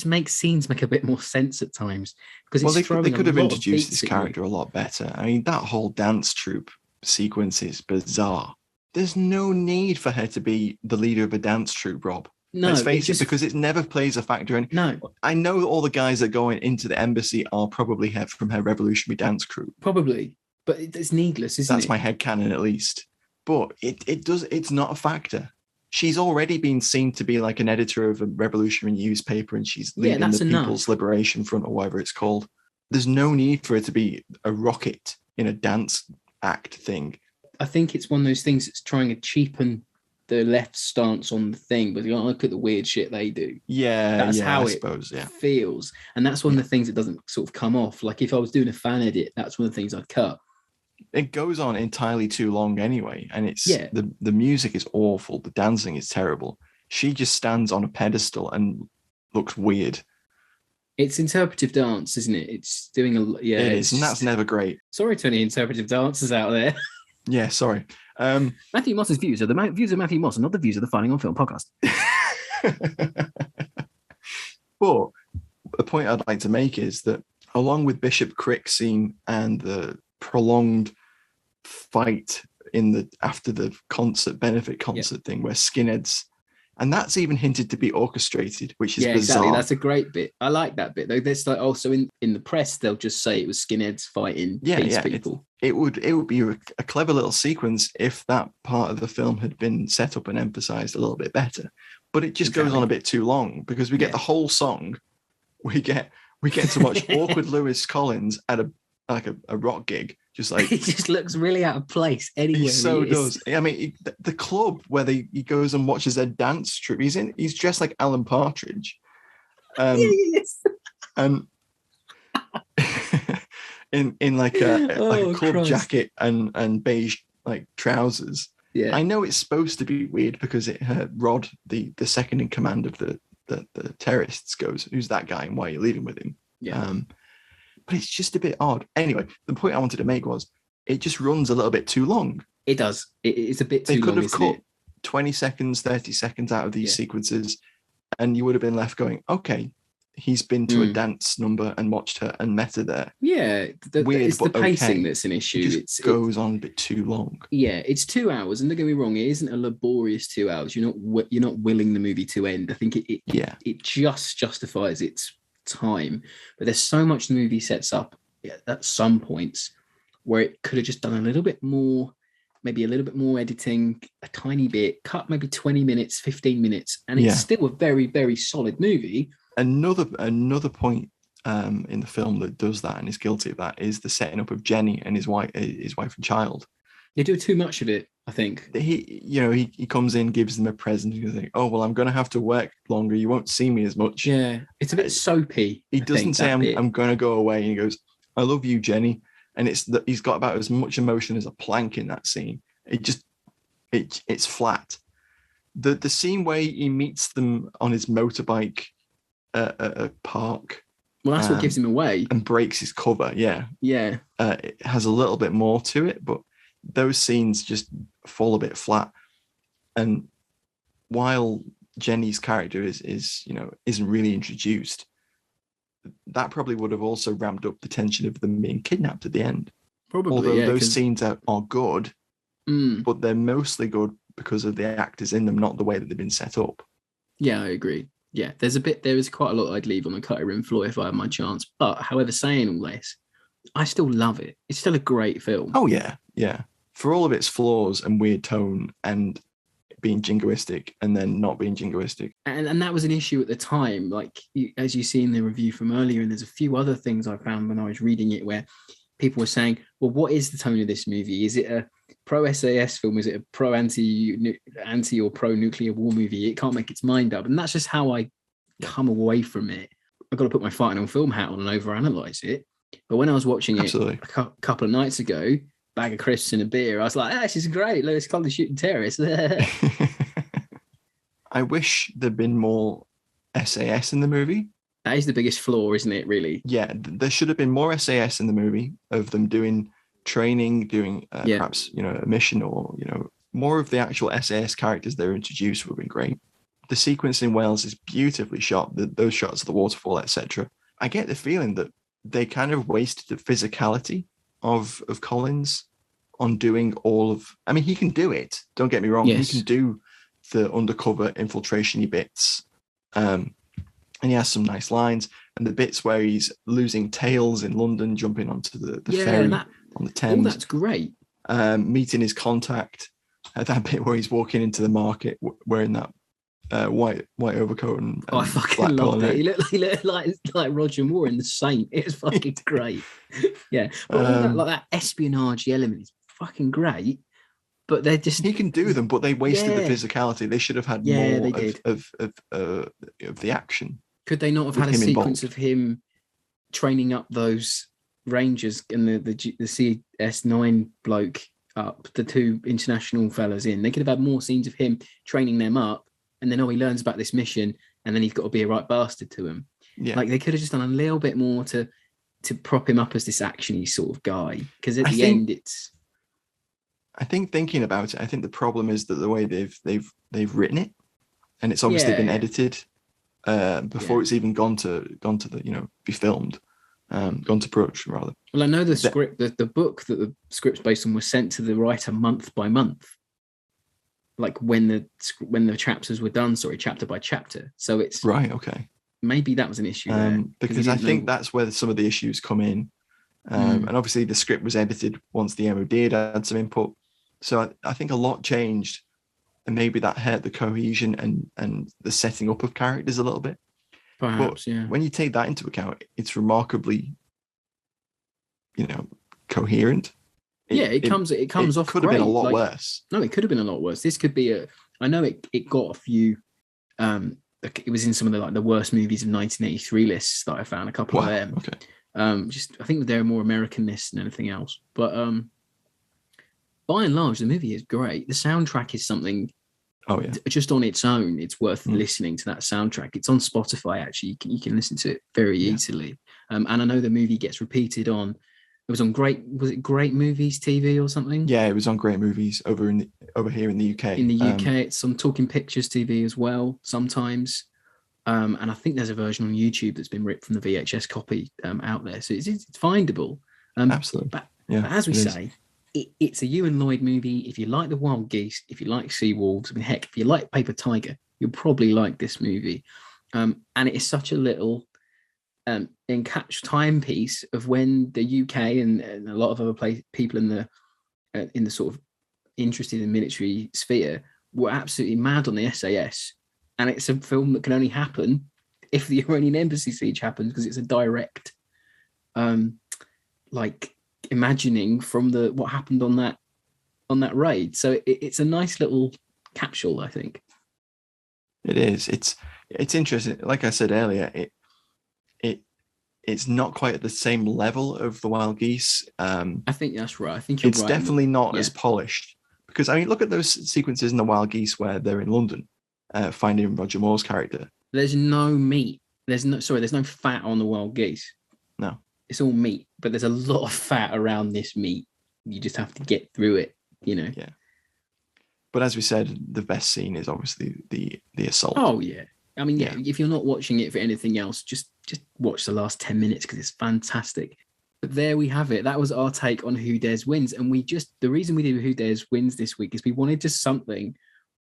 make scenes make a bit more sense at times. Because they could have introduced this character a lot better. I mean, that whole dance troupe sequence is bizarre. There's no need for her to be the leader of a dance troupe, Rob. No, let's face it, because it never plays a factor in. No, I know that all the guys that go into the embassy are probably from her revolutionary dance crew. Probably, but it's needless, isn't it? That's my headcanon, at least. But it's not a factor. She's already been seen to be like an editor of a revolutionary newspaper, and she's leading the People's Liberation Front or whatever it's called. There's no need for her to be a rocket in a dance act thing. I think it's one of those things that's trying to cheapen the left stance on the thing, but you look at the weird shit they do. That's how it feels. And that's one of the things that doesn't sort of come off. Like if I was doing a fan edit, that's one of the things I'd cut. It goes on entirely too long anyway. And it's the music is awful. The dancing is terrible. She just stands on a pedestal and looks weird. It's interpretive dance, isn't it? It's doing it is, and that's never great. Sorry to any interpretive dancers out there. Yeah, sorry. Matthew Moss's views are the views of Matthew Moss and not the views of the Fighting on Film podcast. But the point I'd like to make is that along with Bishop Crick's scene and the prolonged fight after the benefit concert thing where skinheads, and that's even hinted to be orchestrated, which is bizarre. Exactly. That's a great bit. I like that bit though. There's like also in the press they'll just say it was skinheads fighting peace people. It would be a clever little sequence if that part of the film had been set up and emphasized a little bit better. But it just goes on a bit too long because we get the whole song. We get to watch awkward Lewis Collins at a rock gig. Just like he just looks really out of place anywhere. He so does. I mean, the club where he goes and watches their dance troupe. He's dressed like Alan Partridge, and in like a club jacket and beige like trousers. Yeah, I know it's supposed to be weird because Rod, the second in command of the terrorists, goes, "Who's that guy and why are you leaving with him?" Yeah. But it's just a bit odd. Anyway, the point I wanted to make was it just runs a little bit too long. It does. It's a bit too long. They could have cut 20 seconds, 30 seconds out of these sequences, and you would have been left going, okay, he's been to a dance number and watched her and met her there. Yeah. It's the pacing that's an issue. It goes on a bit too long. Yeah, it's 2 hours, and don't get me wrong, it isn't a laborious 2 hours. You're not willing the movie to end. I think it just justifies its time, but there's so much the movie sets up at some points where it could have just done a little bit more, maybe a little bit more editing, a tiny bit, cut maybe 20 minutes, 15 minutes, and it's still a very, very solid movie. Another point in the film that does that and is guilty of that is the setting up of Jenny and his wife and child. They do too much of it, I think. He comes in, gives them a present. You think, oh well, I'm going to have to work longer. You won't see me as much. Yeah, it's a bit soapy. He doesn't say I'm going to go away. He goes, I love you, Jenny. And he's got about as much emotion as a plank in that scene. It's flat. The scene where he meets them on his motorbike at a park. Well, that's what gives him away. And breaks his cover. Yeah. Yeah. It has a little bit more to it, but those scenes just fall a bit flat. And while Jenny's character isn't really introduced, that probably would have also ramped up the tension of them being kidnapped at the end. Probably, although those scenes are good, but they're mostly good because of the actors in them, not the way that they've been set up. Yeah, I agree. Yeah, there is quite a lot I'd leave on the cutting room floor if I had my chance. But however, saying all this, I still love it. It's still a great film. Oh yeah, yeah. For all of its flaws and weird tone and being jingoistic and then not being jingoistic. And that was an issue at the time. Like, as you see in the review from earlier, and there's a few other things I found when I was reading it where people were saying, well, what is the tone of this movie? Is it a pro-SAS film? Is it a pro-anti or pro-nuclear war movie? It can't make its mind up. And that's just how I come away from it. I've got to put my fighting on film hat on and overanalyze it. But when I was watching it a couple of nights ago, bag of crisps and a beer, I was like, this is great. Lewis Collins shooting terrorists. I wish there'd been more SAS in the movie. That is the biggest flaw, isn't it, really? Yeah, there should have been more SAS in the movie of them doing training, doing perhaps, a mission, or, more of the actual SAS characters that are introduced would have been great. The sequence in Wales is beautifully shot, those shots of the waterfall, etc. I get the feeling that they kind of wasted the physicality of Collins on doing all of... I mean, he can do it, don't get me wrong. Yes. He can do the undercover infiltration-y bits. And he has some nice lines. And the bits where he's losing tails in London, jumping onto the ferry on the Thames. Oh, that's great. Meeting his contact. That bit where he's walking into the market wearing that white overcoat and I fucking love it. He looked like Roger Moore in The Saint. It was fucking great. Yeah, but all that espionage element is fucking great. But they're just... He can do them, but they wasted the physicality. They should have had more of the action. Could they not have had a sequence of him training up those Rangers and the CS9 bloke up, the two international fellas in? They could have had more scenes of him training them up, and then he learns about this mission, and then he's got to be a right bastard to him. Yeah. Like, they could have just done a little bit more to prop him up as this actiony sort of guy, because at the end it's... I think thinking about it, I think the problem is that the way they've written it, and it's obviously been edited before it's even gone to the be filmed, gone to production rather. Well, I know the script, the book that the script's based on was sent to the writer month by month, like when the chapters were done. Sorry, chapter by chapter. So it's right. Okay, maybe that was an issue there, because I think that's where some of the issues come in. And obviously the script was edited once the MOD had some input. So I think a lot changed, and maybe that hurt the cohesion and the setting up of characters a little bit. Perhaps, but when you take that into account, it's remarkably, coherent. It comes off. It could have been a lot worse. No, it could have been a lot worse. This could be I know it got a few. It was in some of the worst movies of 1983 lists that I found. A couple of them. Okay. I think they're more American lists than anything else, but by and large, the movie is great. The soundtrack is something. Oh yeah. Just on its own, it's worth listening to that soundtrack. It's on Spotify. Actually, you can listen to it very easily. And I know the movie gets repeated on. It was on Was it Great Movies TV or something? Yeah, it was on Great Movies over here in the UK. In the UK, it's on Talking Pictures TV as well sometimes. And I think there's a version on YouTube that's been ripped from the VHS copy out there, so it's findable. Absolutely. But as we say. It's a Euan Lloyd movie. If you like The Wild Geese, if you like Sea Wolves, I mean, heck, if you like Paper Tiger, you'll probably like this movie. And it is such a little timepiece of when the UK and a lot of other people in the sort of interested in military sphere were absolutely mad on the SAS. And it's a film that can only happen if the Iranian Embassy siege happens, because it's a direct, imagining from what happened on that raid. So it's a nice little capsule, I think. It is. It's interesting. Like I said earlier, it's not quite at the same level of The Wild Geese. I think that's right. I think you're right. It's definitely not as polished, because I mean, look at those sequences in The Wild Geese where they're in London, finding Roger Moore's character. There's no meat. There's no fat on The Wild Geese. No. It's all meat, but there's a lot of fat around this meat. You just have to get through it, Yeah. But as we said, the best scene is obviously the assault. Oh yeah. I mean, if you're not watching it for anything else, just watch the last 10 minutes because it's fantastic. But there we have it. That was our take on Who Dares Wins, and the reason we did Who Dares Wins this week is we wanted just something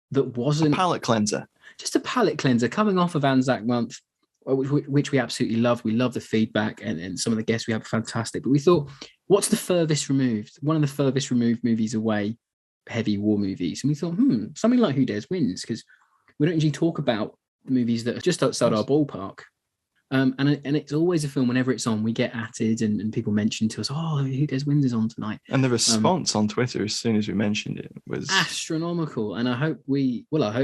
that wasn't a palate cleanser. Just a palate cleanser coming off of Anzac Month, which we absolutely love. We love the feedback, and some of the guests we have are fantastic. But we thought, what's the furthest removed? One of the furthest removed movies away, heavy war movies. And we thought, something like Who Dares Wins, because we don't usually talk about the movies that are just outside our ballpark. And it's always a film, whenever it's on, we get atted and people mention to us, Who Dares Wins is on tonight. And the response on Twitter as soon as we mentioned it was astronomical. And I hope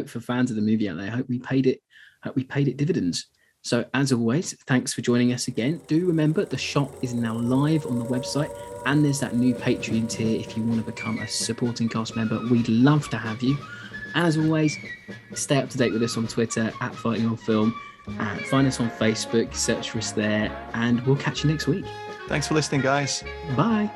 for fans of the movie out there, I hope we paid it dividends. So as always, thanks for joining us again. Do remember the shop is now live on the website, and there's that new Patreon tier if you want to become a supporting cast member. We'd love to have you. As always, stay up to date with us on Twitter at Fighting on Film. Find us on Facebook, search for us there, and we'll catch you next week. Thanks for listening, guys. Bye.